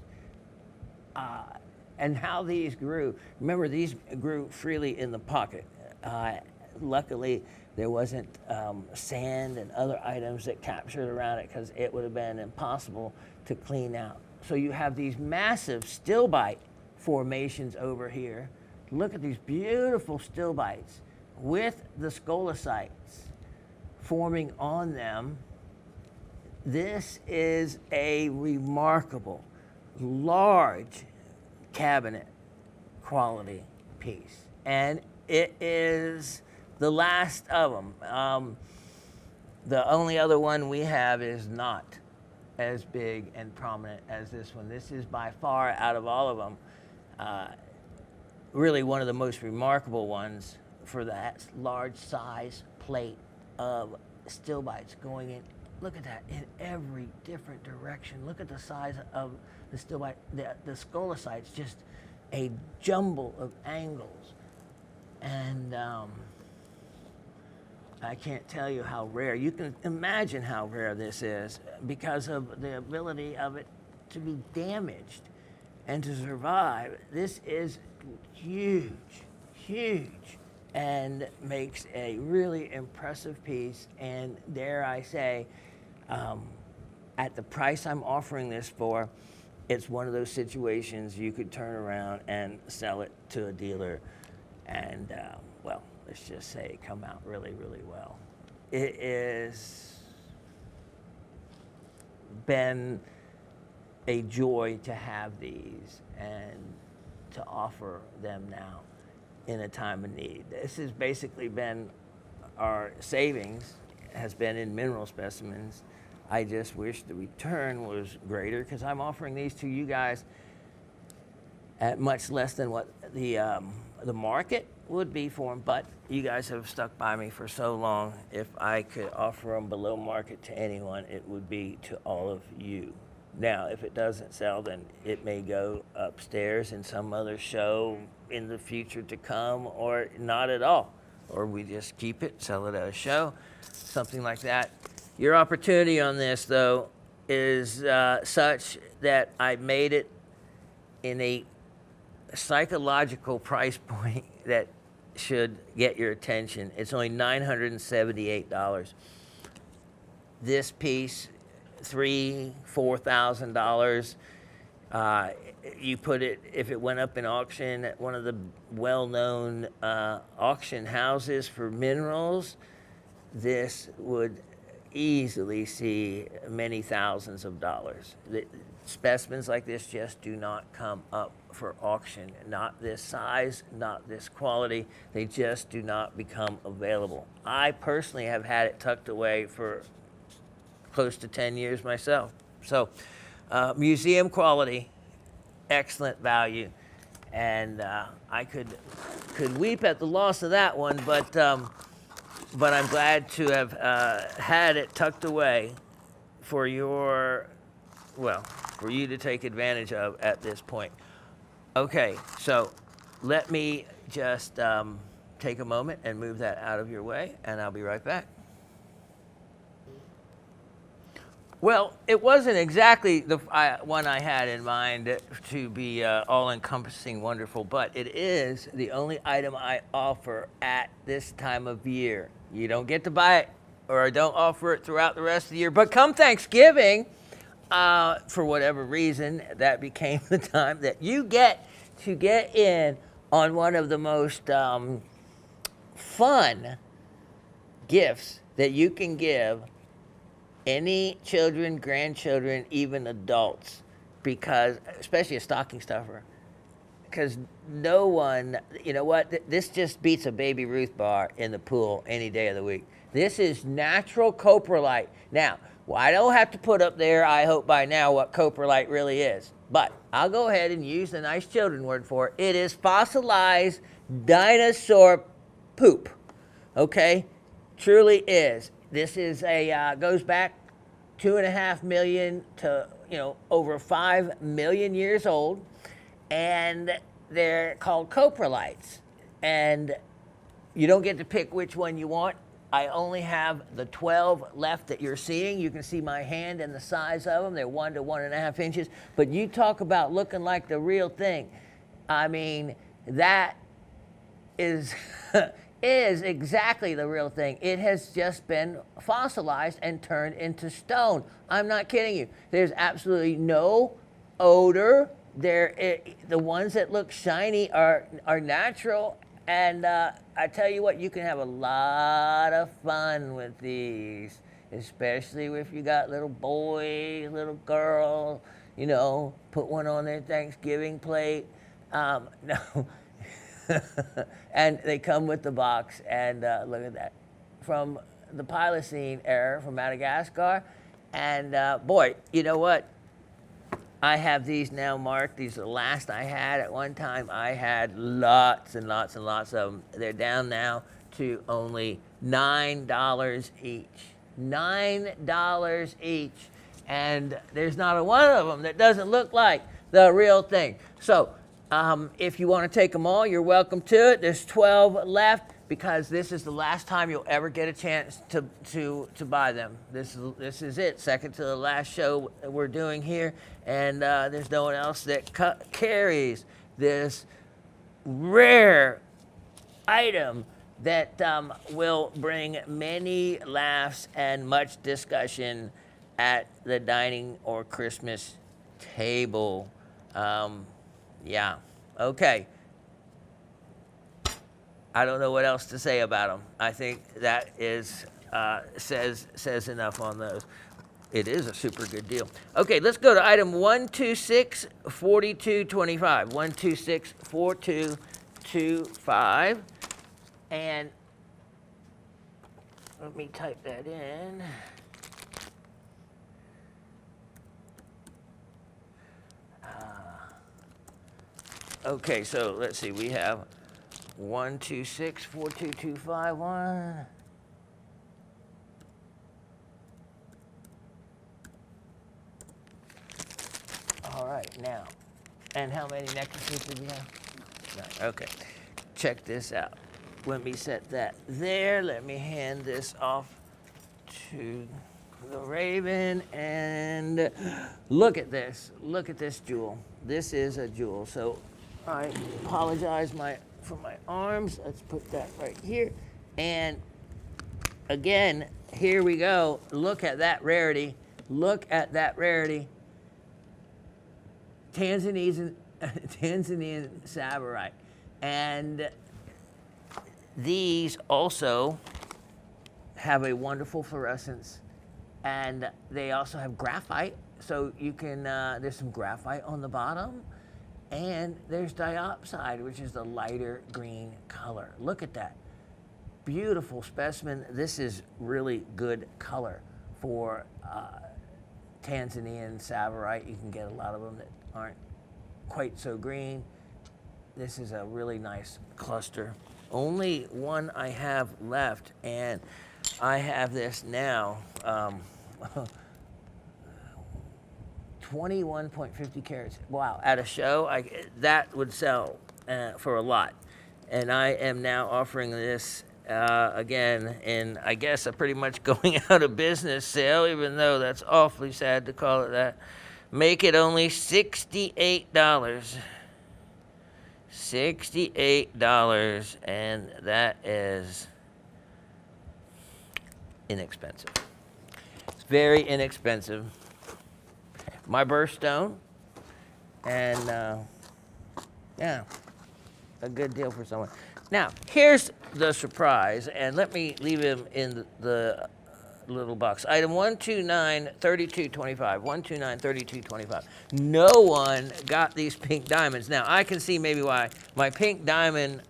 And how these grew. Remember, these grew freely in the pocket. Luckily, there wasn't sand and other items that captured around it, because it would have been impossible to clean out. So you have these massive stilbite formations over here. Look at these beautiful stilbites with the scolicites forming on them. This is a remarkable, large cabinet quality piece. And it is the last of them. The only other one we have is not as big and prominent as this one. This is by far, out of all of them, really one of the most remarkable ones for that large size plate of stilbites going in. Look at that, in every different direction. Look at the size of the stilbite, the scolicites, just a jumble of angles. And I can't tell you how rare. You can imagine how rare this is because of the ability of it to be damaged and to survive. This is huge, huge, and makes a really impressive piece. And dare I say, at the price I'm offering this for, it's one of those situations you could turn around and sell it to a dealer and, well, let's just say come out really, really well. It has been a joy to have these and to offer them now in a time of need. This has basically been our savings, has been in mineral specimens. I just wish the return was greater, because I'm offering these to you guys at much less than what the market would be for them, but you guys have stuck by me for so long. If I could offer them below market to anyone, it would be to all of you. Now, if it doesn't sell, then it may go upstairs in some other show in the future to come, or not at all. Or we just keep it, sell it at a show, something like that. Your opportunity on this, though, is such that I made it in a psychological price point that should get your attention. It's only $978. This piece, $3,000, $4,000, You put it, if it went up in auction at one of the well-known auction houses for minerals, this would easily see many thousands of dollars. Specimens like this just do not come up for auction. Not this size, not this quality. They just do not become available. I personally have had it tucked away for close to 10 years myself. So museum quality, excellent value. And I could weep at the loss of that one, but I'm glad to have had it tucked away for your, well, for you to take advantage of at this point. Okay, so let me just take a moment and move that out of your way, and I'll be right back. Well, it wasn't exactly the one I had in mind to be all-encompassing wonderful, but it is the only item I offer at this time of year. You don't get to buy it, or I don't offer it throughout the rest of the year, but come Thanksgiving, for whatever reason, that became the time that you get to get in on one of the most fun gifts that you can give any children, grandchildren, even adults, because, especially a stocking stuffer, because no one, you know what, this just beats a Baby Ruth bar in the pool any day of the week. This is natural coprolite. Now, well, I don't have to put up there, I hope by now, what coprolite really is, but I'll go ahead and use the nice children word for it. It is fossilized dinosaur poop, okay? Truly is. This is goes back 2.5 million to, over 5 million years old, and they're called coprolites. And you don't get to pick which one you want. I only have the 12 left that you're seeing. You can see my hand and the size of them. They're 1 to 1.5 inches. But you talk about looking like the real thing. I mean, that is is exactly the real thing. It has just been fossilized and turned into stone. I'm not kidding you. There's absolutely no odor. The ones that look shiny are natural. And I tell you what, you can have a lot of fun with these, especially if you got little boy, little girl, put one on their Thanksgiving plate. No. And they come with the box, and look at that. From the Pliocene era, from Madagascar. And boy, you know what? I have these now marked. These are the last I had. At one time, I had lots and lots and lots of them. They're down now to only $9 each. $9 each. And there's not a one of them that doesn't look like the real thing. So, if you want to take them all, you're welcome to it. There's 12 left, because this is the last time you'll ever get a chance to buy them. This is it, second to the last show we're doing here, and there's no one else that carries this rare item that will bring many laughs and much discussion at the dining or Christmas table. Yeah, okay. I don't know what else to say about them. I think that is says enough on those. It is a super good deal. Okay, let's go to item 126-4225. 126-4225. And let me type that in. Okay, so let's see. We have 126-4225. All right, now. And how many necklaces did you have? Right, okay. Check this out. Let me set that there. Let me hand this off to the Raven, and look at this. Look at this jewel. This is a jewel. So I apologize for my arms. Let's put that right here. And again, here we go. Look at that rarity. Look at that rarity. Tanzanian Sabarite. And these also have a wonderful fluorescence, and they also have graphite. So you can, there's some graphite on the bottom, and there's diopside, which is the lighter green color. Look at that. Beautiful specimen. This is really good color for Tanzanian Sabarite. You can get a lot of them that aren't quite so green. This is a really nice cluster. Only one I have left, and I have this now. 21.50 carats. Wow, at a show, that would sell for a lot. And I am now offering this again in, I guess, a pretty much going out of business sale, even though that's awfully sad to call it that. Make it only $68. $68, and that is inexpensive. It's very inexpensive. My birthstone, and yeah, a good deal for someone. Now, here's the surprise, and let me leave him in the little box. Item 1293225. 1293225. No one got these pink diamonds. Now, I can see maybe why my pink diamond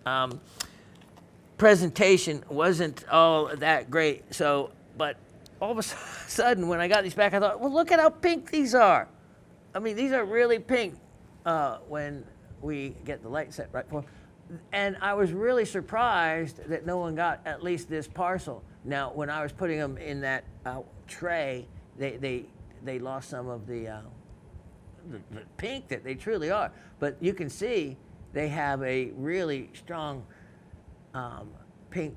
presentation wasn't all that great. So, but all of a sudden, when I got these back, I thought, well, look at how pink these are. I mean, these are really pink when we get the light set right for them. And I was really surprised that no one got at least this parcel. Now, when I was putting them in that tray, they lost some of the pink that they truly are. But you can see they have a really strong pink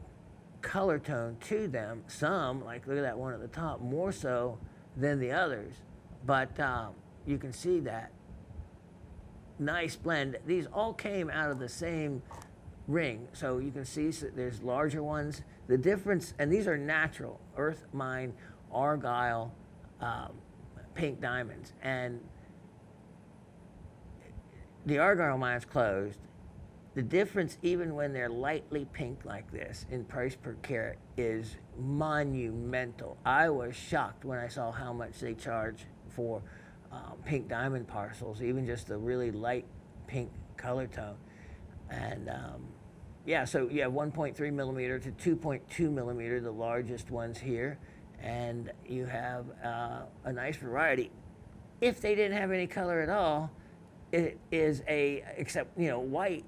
color tone to them. Some, like look at that one at the top, more so than the others. But you can see that nice blend. These all came out of the same ring, so you can see there's larger ones. The difference, and these are natural earth mine argyle pink diamonds, and the argyle mine's closed. The difference, even when they're lightly pink like this in price per carat, is monumental. I was shocked when I saw how much they charge for pink diamond parcels, even just a really light pink color tone. And yeah, so you have 1.3 millimeter to 2.2 millimeter, the largest ones here. And you have a nice variety. If they didn't have any color at all, it is except, you know, white,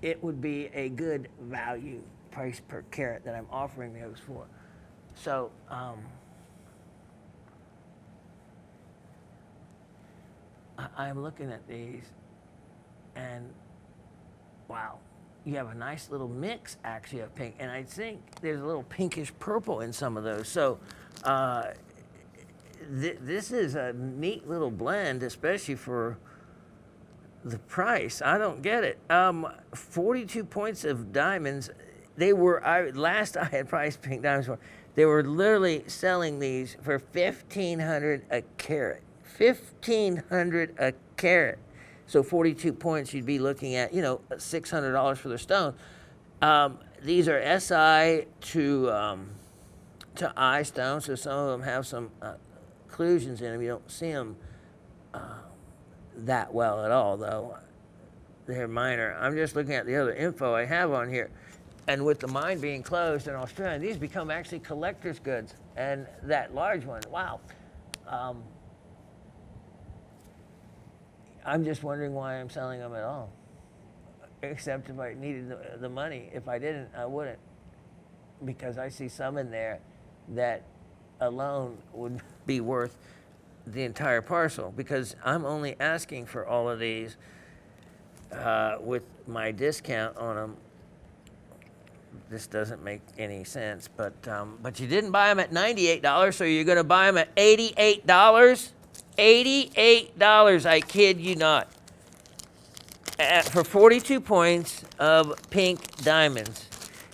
it would be a good value price per carat that I'm offering those for. So, I'm looking at these, and wow, you have a nice little mix actually of pink, and I think there's a little pinkish purple in some of those. So this is a neat little blend, especially for the price. I don't get it. 42 points of diamonds. They were, last I had priced pink diamonds for, they were literally selling these for $1,500 a carat. $1,500 a carat. So 42 points, you'd be looking at, you know, $600 for the stone. These are SI to I stones, so some of them have some occlusions in them. You don't see them that well at all, though. They're minor. I'm just looking at the other info I have on here. And with the mine being closed in Australia, these become actually collector's goods. And that large one, wow. I'm just wondering why I'm selling them at all. Except if I needed the money. If I didn't, I wouldn't. Because I see some in there that alone would be worth the entire parcel. Because I'm only asking for all of these with my discount on them. This doesn't make any sense. But you didn't buy them at $98, so you're going to buy them at $88? $88, I kid you not, for 42 points of pink diamonds.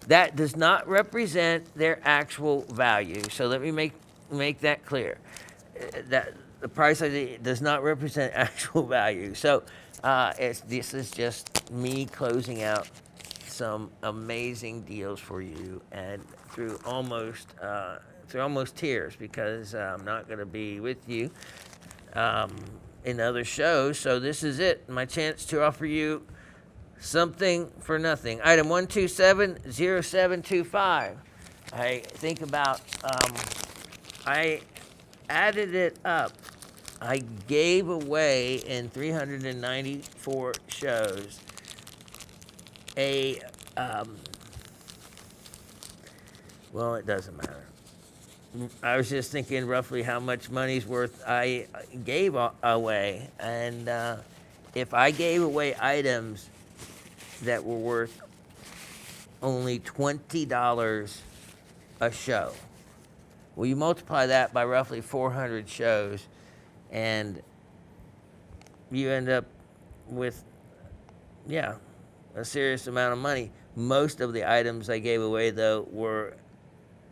That does not represent their actual value. So let me make that clear. That the price does not represent actual value. So this is just me closing out some amazing deals for you, and through almost tears, because I'm not going to be with you in other shows. So this is it, my chance to offer you something for nothing. Item 1270725. I think about, I added it up. I gave away in 394 shows well, it doesn't matter. I was just thinking roughly how much money's worth I gave away. And if I gave away items that were worth only $20 a show, well, you multiply that by roughly 400 shows, and you end up with, yeah, a serious amount of money. Most of the items I gave away, though, were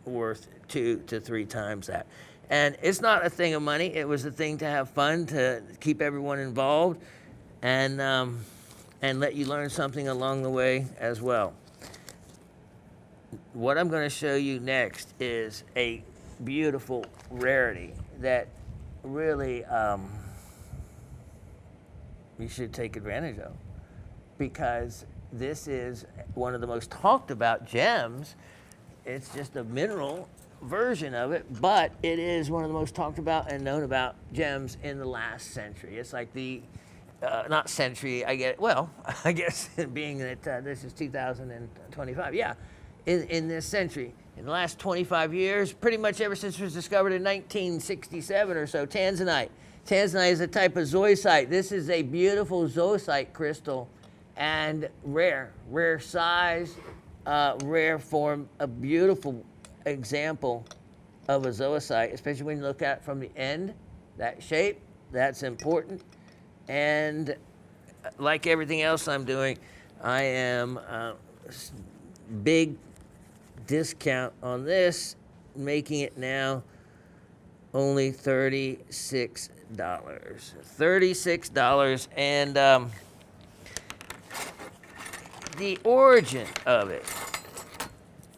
worth 2 to 3 times that. And it's not a thing of money. It was a thing to have fun, to keep everyone involved, and let you learn something along the way as well. What I'm going to show you next is a beautiful rarity that really you should take advantage of, because this is one of the most talked about gems. It's just a mineral version of it, but it is one of the most talked about and known about gems in the last century. It's like the, not century, I get, well, I guess being that this is 2025, yeah, in this century. In the last 25 years, pretty much ever since it was discovered in 1967 or so, tanzanite. Tanzanite is a type of zoisite. This is a beautiful zoisite crystal, and rare size, rare form, a beautiful example of a zoisite, especially when you look at it from the end, that shape, that's important. And like everything else I'm doing, I am big discount on this, making it now only $36. $36, and the origin of it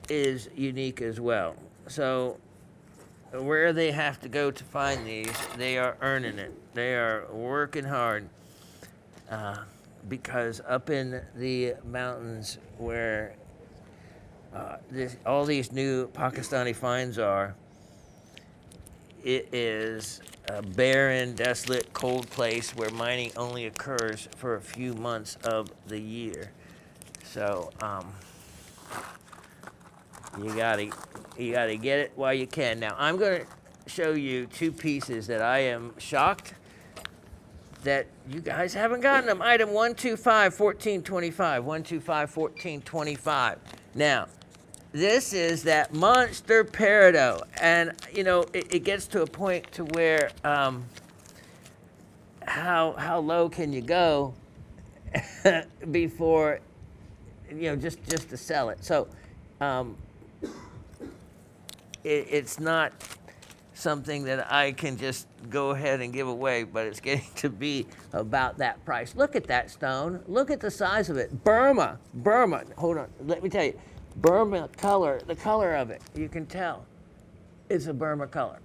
is unique as well. So where they have to go to find these, they are earning it. They are working hard, because up in the mountains where all these new Pakistani finds are, it is a barren, desolate, cold place where mining only occurs for a few months of the year. So you gotta get it while you can. Now I'm gonna show you 2 pieces that I am shocked that you guys haven't gotten them. Item 1251425. 1251425. Now, this is that monster peridot, and you know it gets to a point to where how low can you go before, you know, just to sell it. So it's not something that I can just go ahead and give away, but it's getting to be about that price. Look at that stone. Look at the size of it. Burma. Hold on, let me tell you. Burma color, the color of it, you can tell it's a Burma color.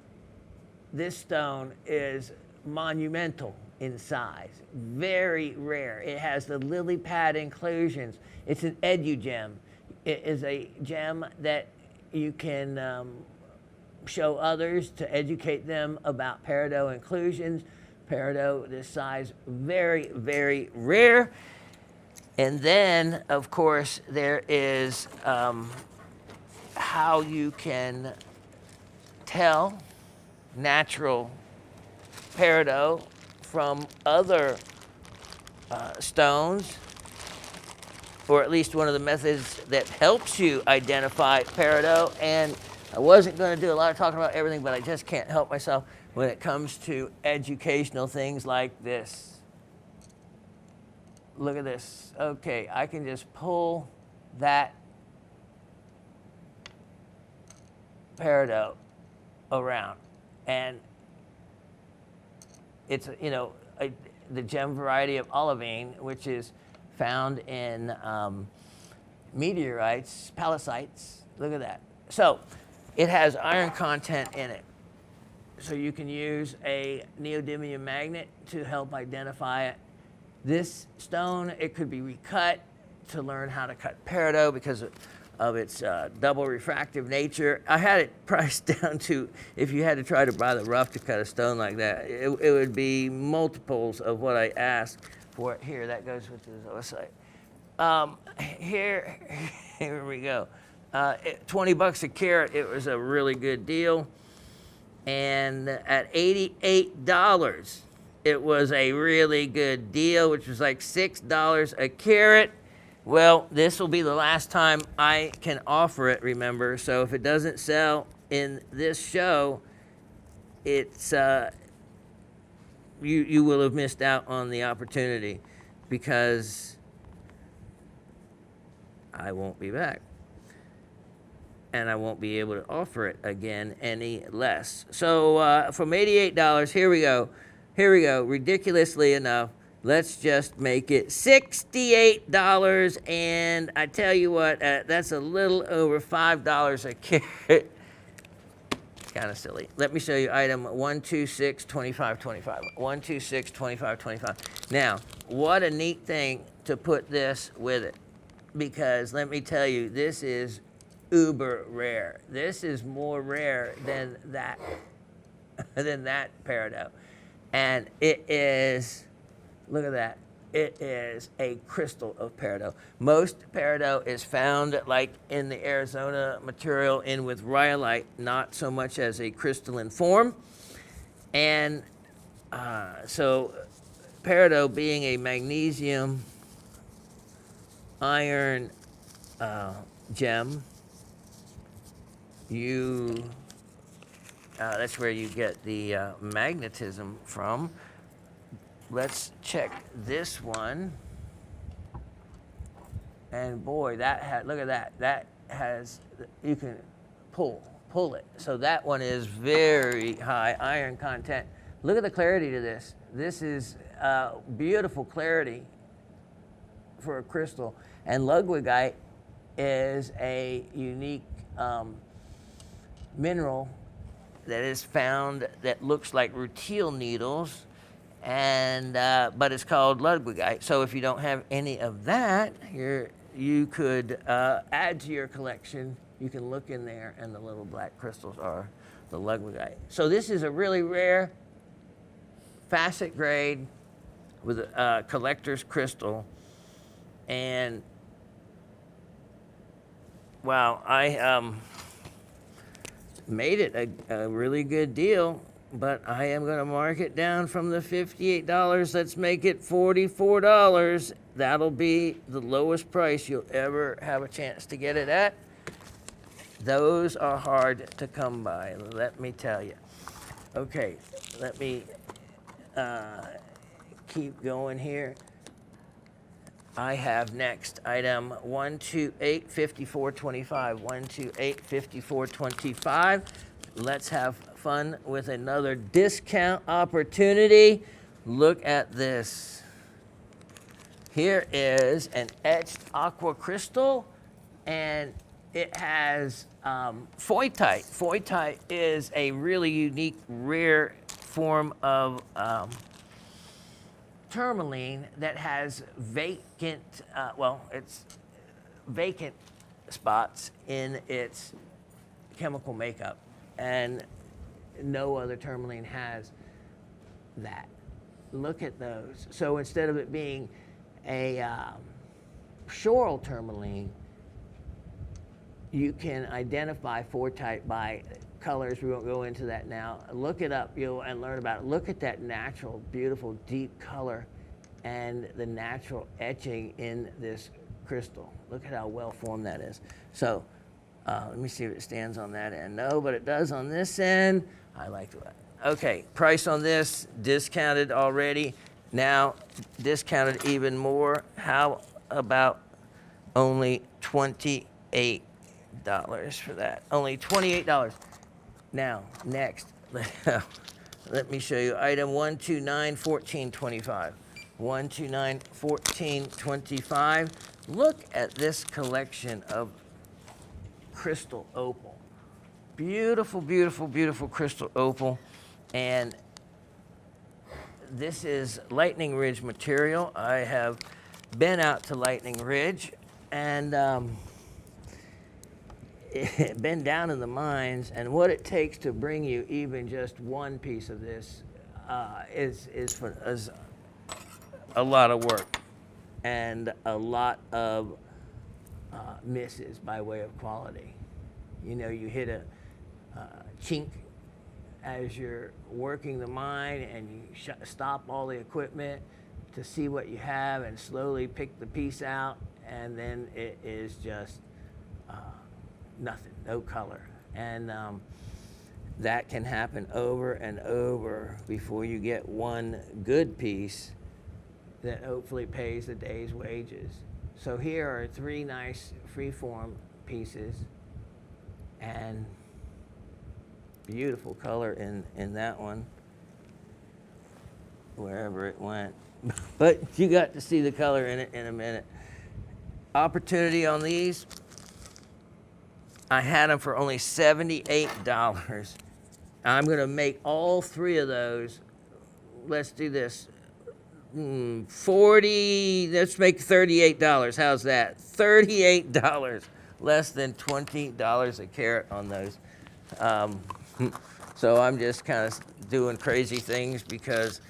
This stone is monumental in size, very rare. It has the lily pad inclusions. It's an edu-gem. It is a gem that you can show others to educate them about peridot inclusions. Peridot this size, very, very rare. And then, of course, there is how you can tell natural peridot from other stones, or at least one of the methods that helps you identify peridot. And I wasn't going to do a lot of talking about everything, but I just can't help myself when it comes to educational things like this. Look at this. Okay, I can just pull that peridot around, and it's, you know, the gem variety of olivine, which is found in meteorites, pallasites. Look at that. So it has iron content in it. So you can use a neodymium magnet to help identify it. This stone, it could be recut to learn how to cut peridot because of its double refractive nature. I had it priced down to, if you had to try to buy the rough to cut a stone like that, it would be multiples of what I asked for it. Here, that goes with this website. Here we go. 20 bucks a carat, it was a really good deal. And at $88, it was a really good deal, which was like $6 a carat. Well, this will be the last time I can offer it, remember. So if it doesn't sell in this show, it's you will have missed out on the opportunity because I won't be back. And I won't be able to offer it again any less. So from $88, here we go. Here we go. Ridiculously enough, let's just make it $68. And I tell you what, that's a little over $5 a carat. Kind of silly. Let me show you item 1262525. 1262525. Now, what a neat thing to put this with it, because let me tell you, this is uber rare. This is more rare than that peridot, and it is. Look at that. It is a crystal of peridot. Most peridot is found like in the Arizona material in with rhyolite, not so much as a crystalline form. And so peridot being a magnesium iron gem, that's where you get the magnetism from. Let's check this one. And boy, look at that. That has, you can pull it. So that one is very high iron content. Look at the clarity to this. This is beautiful clarity for a crystal. And Ludwigite is a unique mineral that is found that looks like rutile needles, and but it's called Ludwigite. So if you don't have any of that, you could add to your collection. You can look in there, and the little black crystals are the Ludwigite. So this is a really rare facet grade with a collector's crystal, and wow, I made it a really good deal, but I am going to mark it down from the $58. Let's make it $44. That'll be the lowest price you'll ever have a chance to get it at. Those are hard to come by, let me tell you. Okay, let me keep going here. I have next item 1285425. 1285425. Let's have fun with another discount opportunity. Look at this. Here is an etched aqua crystal, and it has foytite. Foytite is a really unique, rare form of tourmaline that has vacant, it's vacant spots in its chemical makeup, and no other tourmaline has that. Look at those. So instead of it being a shoral tourmaline, you can identify foytite by colors. We won't go into that now. Look it up and learn about it. Look at that natural, beautiful, deep color and the natural etching in this crystal. Look at how well formed that is. So let me see if it stands on that end. No, but it does on this end. I like that. Okay, price on this, discounted already. Now, discounted even more. How about only $28 for that? Only $28. Now, next, let Let me show you. Item 1291425. 1291425. Look at this collection of crystal opal. Beautiful, beautiful, beautiful crystal opal. And this is Lightning Ridge material. I have been out to Lightning Ridge and been down in the mines, and what it takes to bring you even just one piece of this is a lot of work and a lot of misses by way of quality. You know, you hit a chink as you're working the mine, and you stop all the equipment to see what you have and slowly pick the piece out, and then it is just nothing, no color. And that can happen over and over before you get one good piece that hopefully pays the day's wages. So here are 3 nice freeform pieces, and beautiful color in that one, wherever it went. But you got to see the color in it in a minute. Opportunity on these, I had them for only $78. I'm gonna make all 3 of those. Let's do this. 40, let's make $38. How's that? $38, less than $20 a carat on those. So I'm just kind of doing crazy things because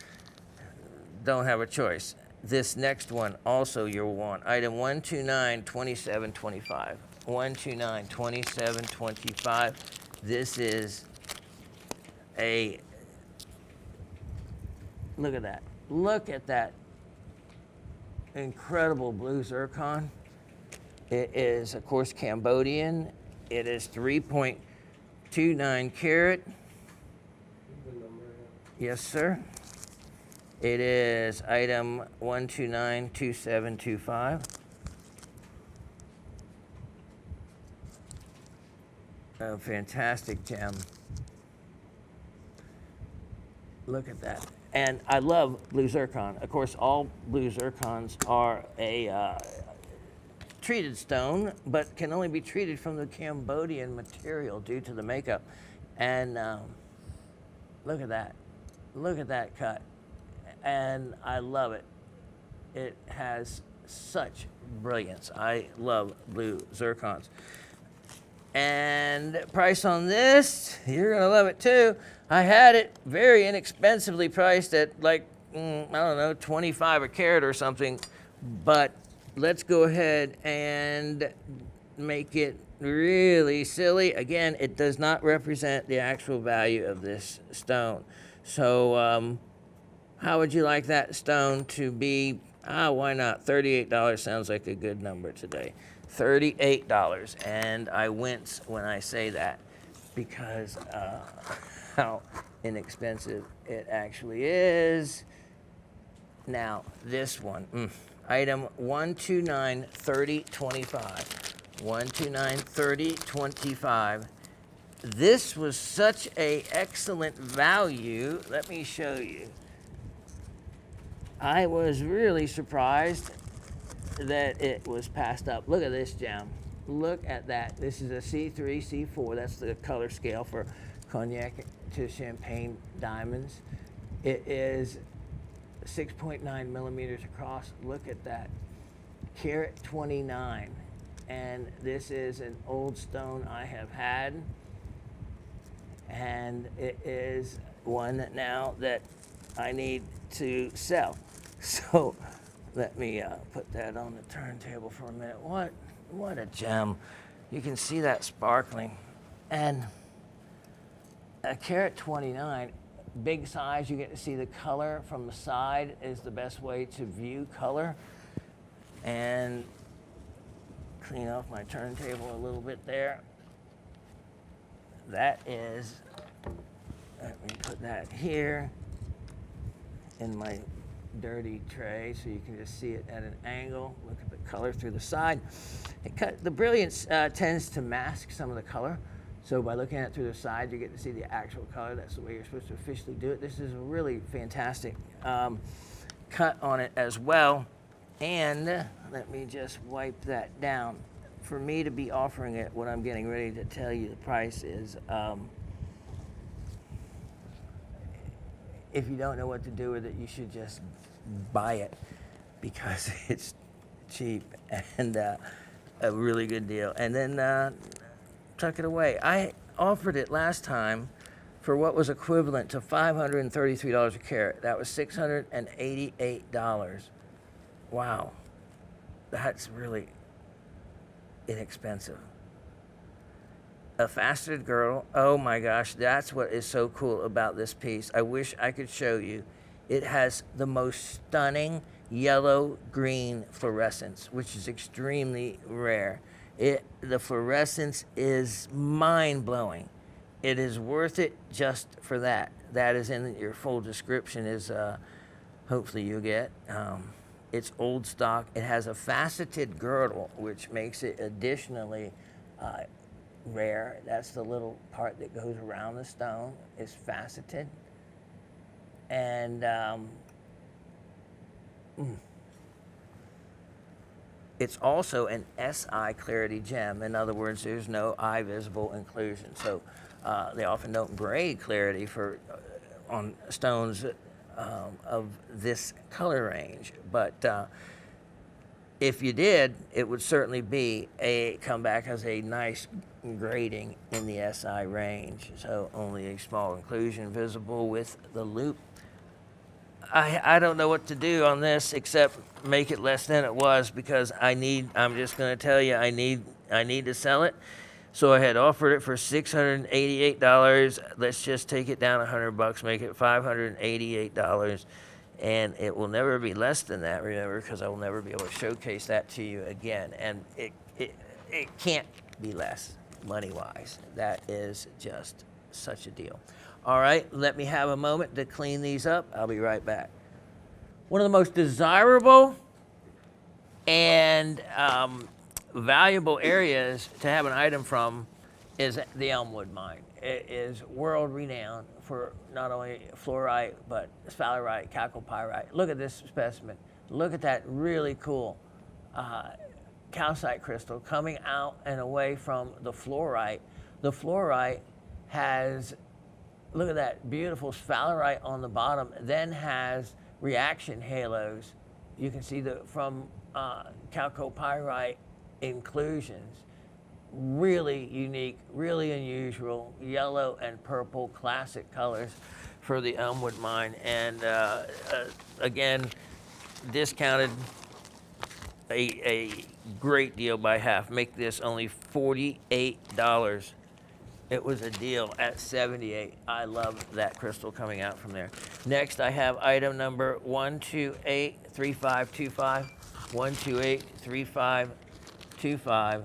don't have a choice. This next one also you'll want. Item 1292725. 1292725. This is a, look at that. Look at that incredible blue zircon. It is, of course, Cambodian. It is 3.29 carat. Yes, sir. It is item 1292725. A fantastic gem. Look at that. And I love blue zircon. Of course, all blue zircons are a treated stone, but can only be treated from the Cambodian material due to the makeup. And look at that. Look at that cut. And I love it. It has such brilliance. I love blue zircons. And price on this, you're gonna love it too. I had it very inexpensively priced at like, I don't know, 25 a carat or something. But let's go ahead and make it really silly. Again, it does not represent the actual value of this stone. So how would you like that stone to be? Why not? $38 sounds like a good number today. $38, and I wince when I say that because how inexpensive it actually is. Now, this one, item 1293025. 1293025. This was such a excellent value. Let me show you. I was really surprised that it was passed up. Look at this gem. Look at that. This is a C3, C4. That's the color scale for cognac to champagne diamonds. It is 6.9 millimeters across. Look at that. Carat 29. And this is an old stone I have had. And it is one now that I need to sell. So let me put that on the turntable for a minute. What a gem. You can see that sparkling. And a carat 29, big size, you get to see the color from the side is the best way to view color. And clean off my turntable a little bit there. That is, let me put that here in my dirty tray so you can just see it at an angle. Look at the color through the side. The brilliance tends to mask some of the color, So by looking at it through the side, you get to see the actual color. That's the way you're supposed to officially do it. This is a really fantastic cut on it as well. And let me just wipe that down. For me to be offering it, what I'm getting ready to tell you the price is, if you don't know what to do with it, you should just buy it because it's cheap and a really good deal. And then tuck it away. I offered it last time for what was equivalent to $533 a carat. That was $688. Wow, that's really inexpensive. A faceted girdle. Oh my gosh, that's what is so cool about this piece. I wish I could show you. It has the most stunning yellow-green fluorescence, which is extremely rare. The fluorescence is mind-blowing. It is worth it just for that. That is in your full description, is hopefully you get. It's old stock. It has a faceted girdle, which makes it additionally rare. That's the little part that goes around the stone, is faceted. And it's also an SI clarity gem. In other words, there's no eye visible inclusion. So they often don't grade clarity for on stones of this color range. But if you did, it would certainly be come back as a nice grading in the SI range. So only a small inclusion visible with the loop. I don't know what to do on this except make it less than it was, because I'm just going to tell you, I need to sell it. So I had offered it for $688. Let's just take it down $100, make it $588, and it will never be less than that, remember, because I will never be able to showcase that to you again. And it can't be less money-wise. That is just such a deal. All right, let me have a moment to clean these up. I'll be right back. One of the most desirable and valuable areas to have an item from is the Elmwood mine. It is world renowned for not only fluorite, but sphalerite, chalcopyrite. Look at this specimen. Look at that really cool calcite crystal coming out and away from the fluorite. The fluorite has, look at that beautiful sphalerite on the bottom, then has reaction halos. You can see from chalcopyrite inclusions. Really unique, really unusual, yellow and purple classic colors for the Elmwood mine. And again, discounted a great deal by half. Make this only $48. It was a deal at $78. I love that crystal coming out from there. Next, I have item number 1283525. 1283525.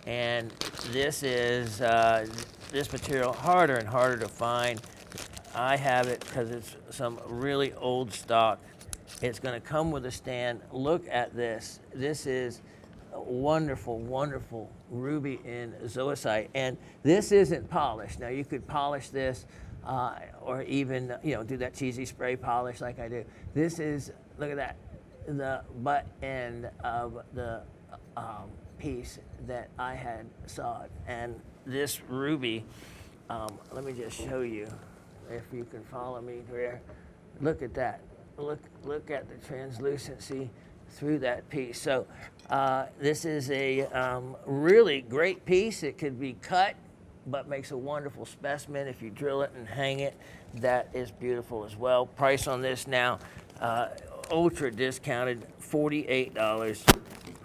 And this is this material harder and harder to find. I have it because it's some really old stock. It's going to come with a stand. Look at this. This is a wonderful, wonderful ruby in zoisite, and this isn't polished. Now you could polish this, or even do that cheesy spray polish like I do. This is, look at that, the butt end of the piece that I had sawed, and this ruby. Let me just show you, if you can follow me there. Look at that. Look at the translucency through that piece. So this is a really great piece. It could be cut, but makes a wonderful specimen. If you drill it and hang it, that is beautiful as well. Price on this now, ultra discounted, $48.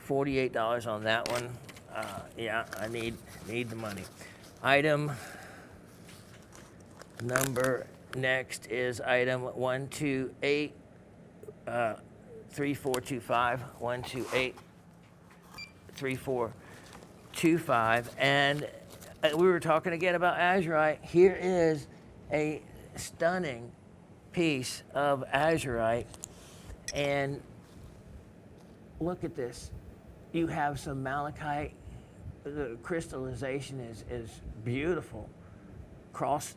$48 on that one. Yeah, I need the money. Item number next is item 1283425. 1283425. And we were talking again about azurite. Here is a stunning piece of azurite, and look at this. You have some malachite the crystallization is beautiful. Cross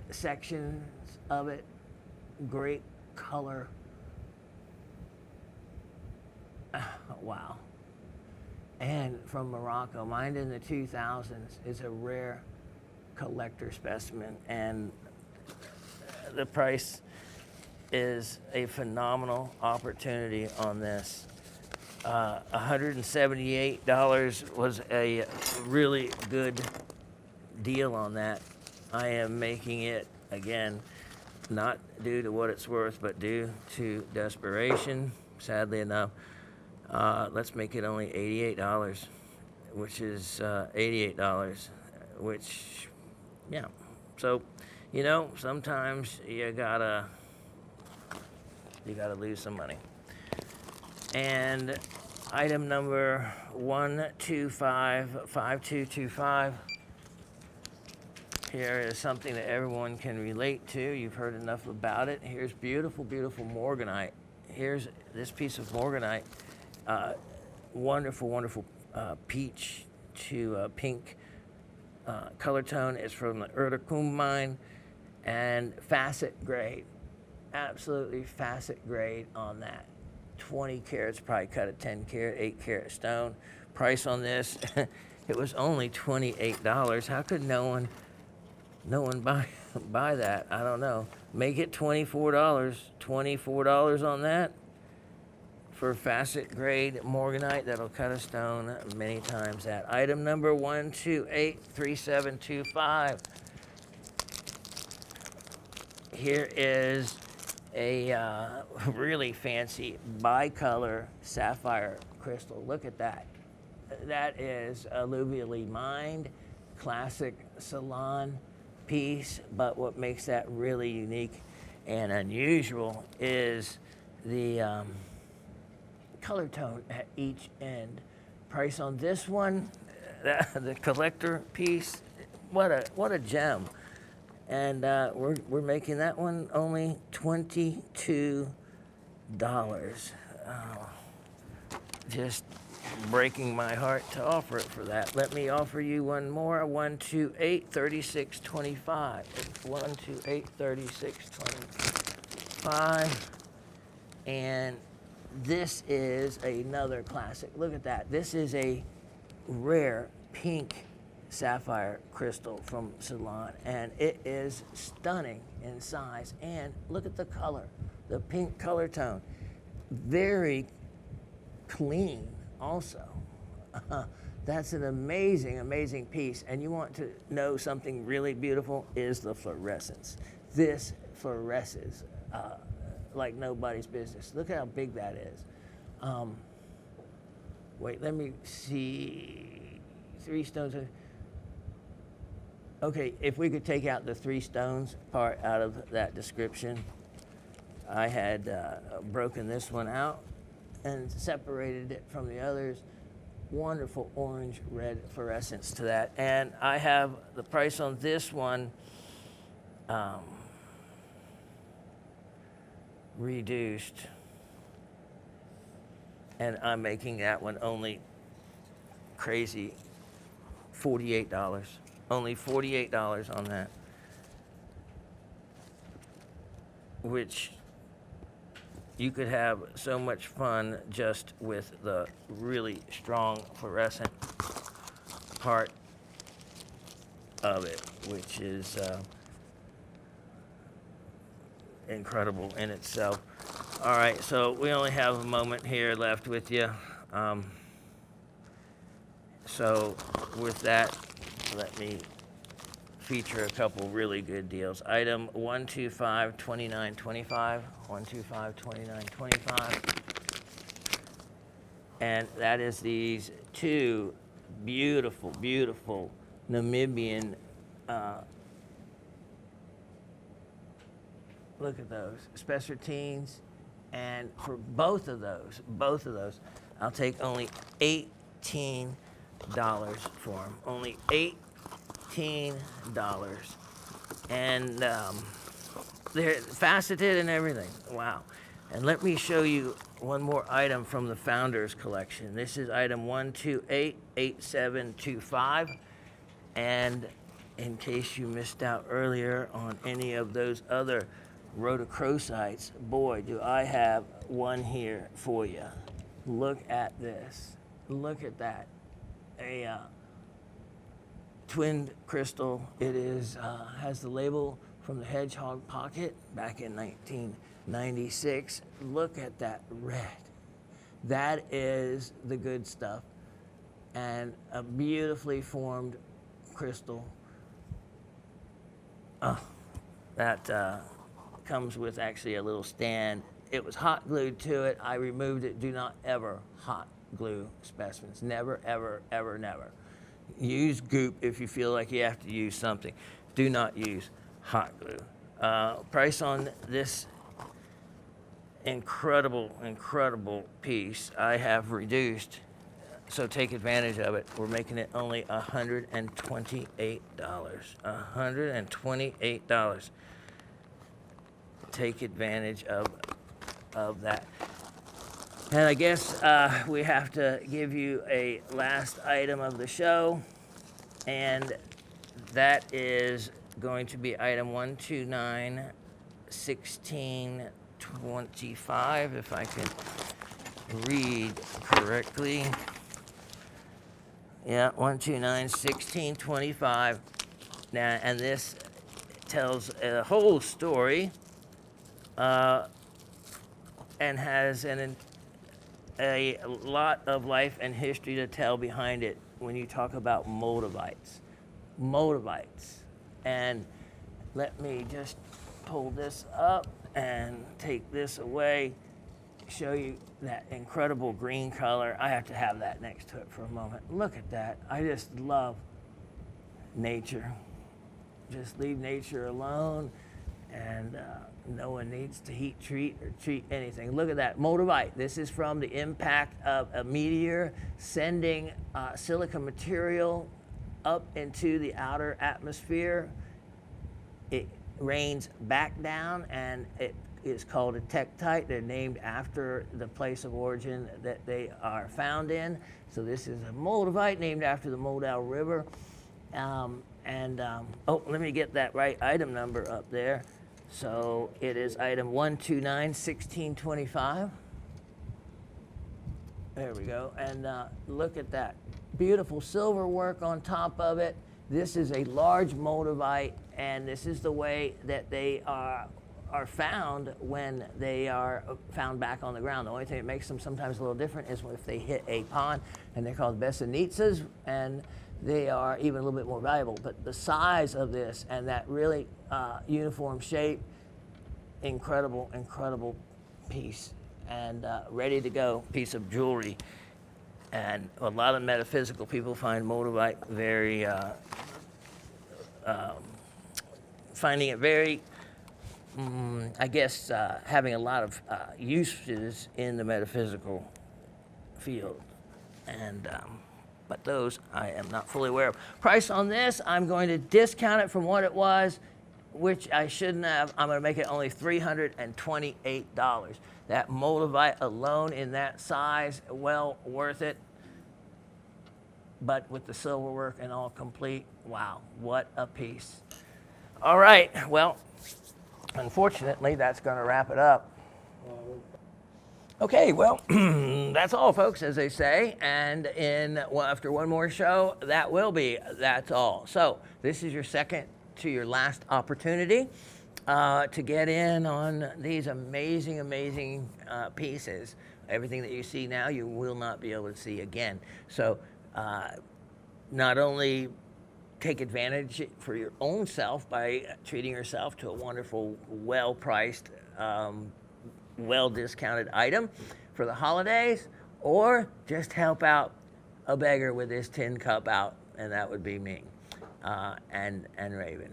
sections of it, great color. Wow. And from Morocco, mined in the 2000s, is a rare collector specimen, and the price is a phenomenal opportunity on this. $178 was a really good deal on that. I am making it, again, not due to what it's worth, but due to desperation, sadly enough. Let's make it only $88, which is $88, which, yeah. So, you know, sometimes you gotta lose some money. And item number 1255225. Here is something that everyone can relate to. You've heard enough about it. Here's beautiful, beautiful morganite. Here's this piece of morganite. Wonderful, wonderful peach to pink color tone. It's from the Erdekum mine, and facet grade. Absolutely facet grade on that. 20 carats, probably cut a 10 carat, 8 carat stone. Price on this, it was only $28. How could no one buy that? I don't know. Make it $24. $24 on that for facet grade morganite that'll cut a stone many times that. Item number 1283725. Here is a really fancy bicolor sapphire crystal. Look at that. That is alluvially mined, classic Ceylon piece, but what makes that really unique and unusual is the color tone at each end. Price on this one, the collector piece, what a gem. And we're making that one only $22. Just breaking my heart to offer it for that. Let me offer you one more, 1283625. 1283625. And this is another classic. Look at that. This is a rare pink sapphire crystal from Ceylon, and it is stunning in size. And look at the color, the pink color tone. Very clean also. That's an amazing, amazing piece. And you want to know something really beautiful is the fluorescence. This fluoresces like nobody's business. Look at how big that is. Wait, let me see. 3 stones. Okay, if we could take out the 3 stones part out of that description. I had broken this one out and separated it from the others. Wonderful orange red fluorescence to that. And I have the price on this one reduced, and I'm making that one only crazy $48. Only $48 on that, which you could have so much fun just with the really strong fluorescent part of it, which is incredible in itself. All right, so we only have a moment here left with you. So with that, let me feature a couple really good deals. Item 1252925, 1252925, and that is these 2 beautiful, beautiful Namibian. Look at those spessartines, and for both of those, I'll take only $18 for them. Only $18, and they're faceted and everything. Wow. And let me show you one more item from the Founders Collection. This is item 1288725. And in case you missed out earlier on any of those other rhodochrosites, boy, do I have one here for you. Look at this. Look at that. A twin crystal. It is has the label from the Hedgehog Pocket back in 1996. Look at that red. That is the good stuff. And a beautifully formed crystal. That comes with actually a little stand. It was hot glued to it. I removed it. Do not ever hot glue specimens. Never, ever, ever, never. Use goop if you feel like you have to use something. Do not use hot glue. Price on this incredible, incredible piece I have reduced, so take advantage of it. We're making it only $128. $128. Take advantage of that. And I guess we have to give you a last item of the show, and that is going to be item 1291625, if I can read correctly. Yeah, 1291625. Now, and this tells a whole story and has a lot of life and history to tell behind it when you talk about moldavites. Moldavites. And let me just pull this up and take this away, show you that incredible green color. I have to have that next to it for a moment. Look at that. I just love nature. Just leave nature alone, and no one needs to heat treat or treat anything. Look at that, moldavite. This is from the impact of a meteor sending silica material up into the outer atmosphere. It rains back down, and it is called a tektite. They're named after the place of origin that they are found in. So this is a moldavite named after the Moldau River. Oh, let me get that right item number up there. So it is item 1291625. There we go. And look at that. Beautiful silver work on top of it. This is a large moldavite, and this is the way that they are found when they are found back on the ground. The only thing that makes them sometimes a little different is if they hit a pond, and they're called besanitsas, and they are even a little bit more valuable. But the size of this and that really uniform shape, incredible, incredible piece, and ready to go piece of jewelry. And a lot of metaphysical people find moldavite very, finding it very, I guess, having a lot of uses in the metaphysical field. And but those I am not fully aware of. Price on this, I'm going to discount it from what it was, which I shouldn't have. I'm going to make it only $328. That moldavite alone in that size, well worth it. But with the silver work and all complete, wow, what a piece. All right, well, unfortunately, that's going to wrap it up. Okay, well, that's all, folks, as they say. And after one more show, that's all. So this is your second to your last opportunity to get in on these amazing, amazing pieces. Everything that you see now, you will not be able to see again. So not only take advantage for your own self by treating yourself to a wonderful, well-priced, well-discounted item for the holidays, or just help out a beggar with this tin cup out, and that would be me and Raven.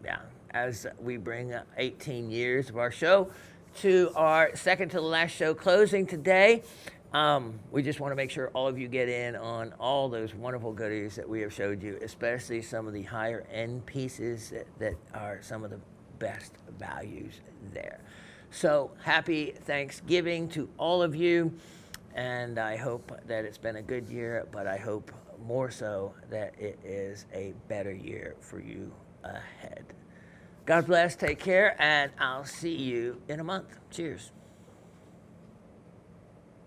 Yeah, as we bring 18 years of our show to our second to the last show closing today, we just want to make sure all of you get in on all those wonderful goodies that we have showed you, especially some of the higher end pieces that are some of the best values there. So happy Thanksgiving to all of you. And I hope that it's been a good year, but I hope more so that it is a better year for you ahead. God bless, take care, and I'll see you in a month. Cheers.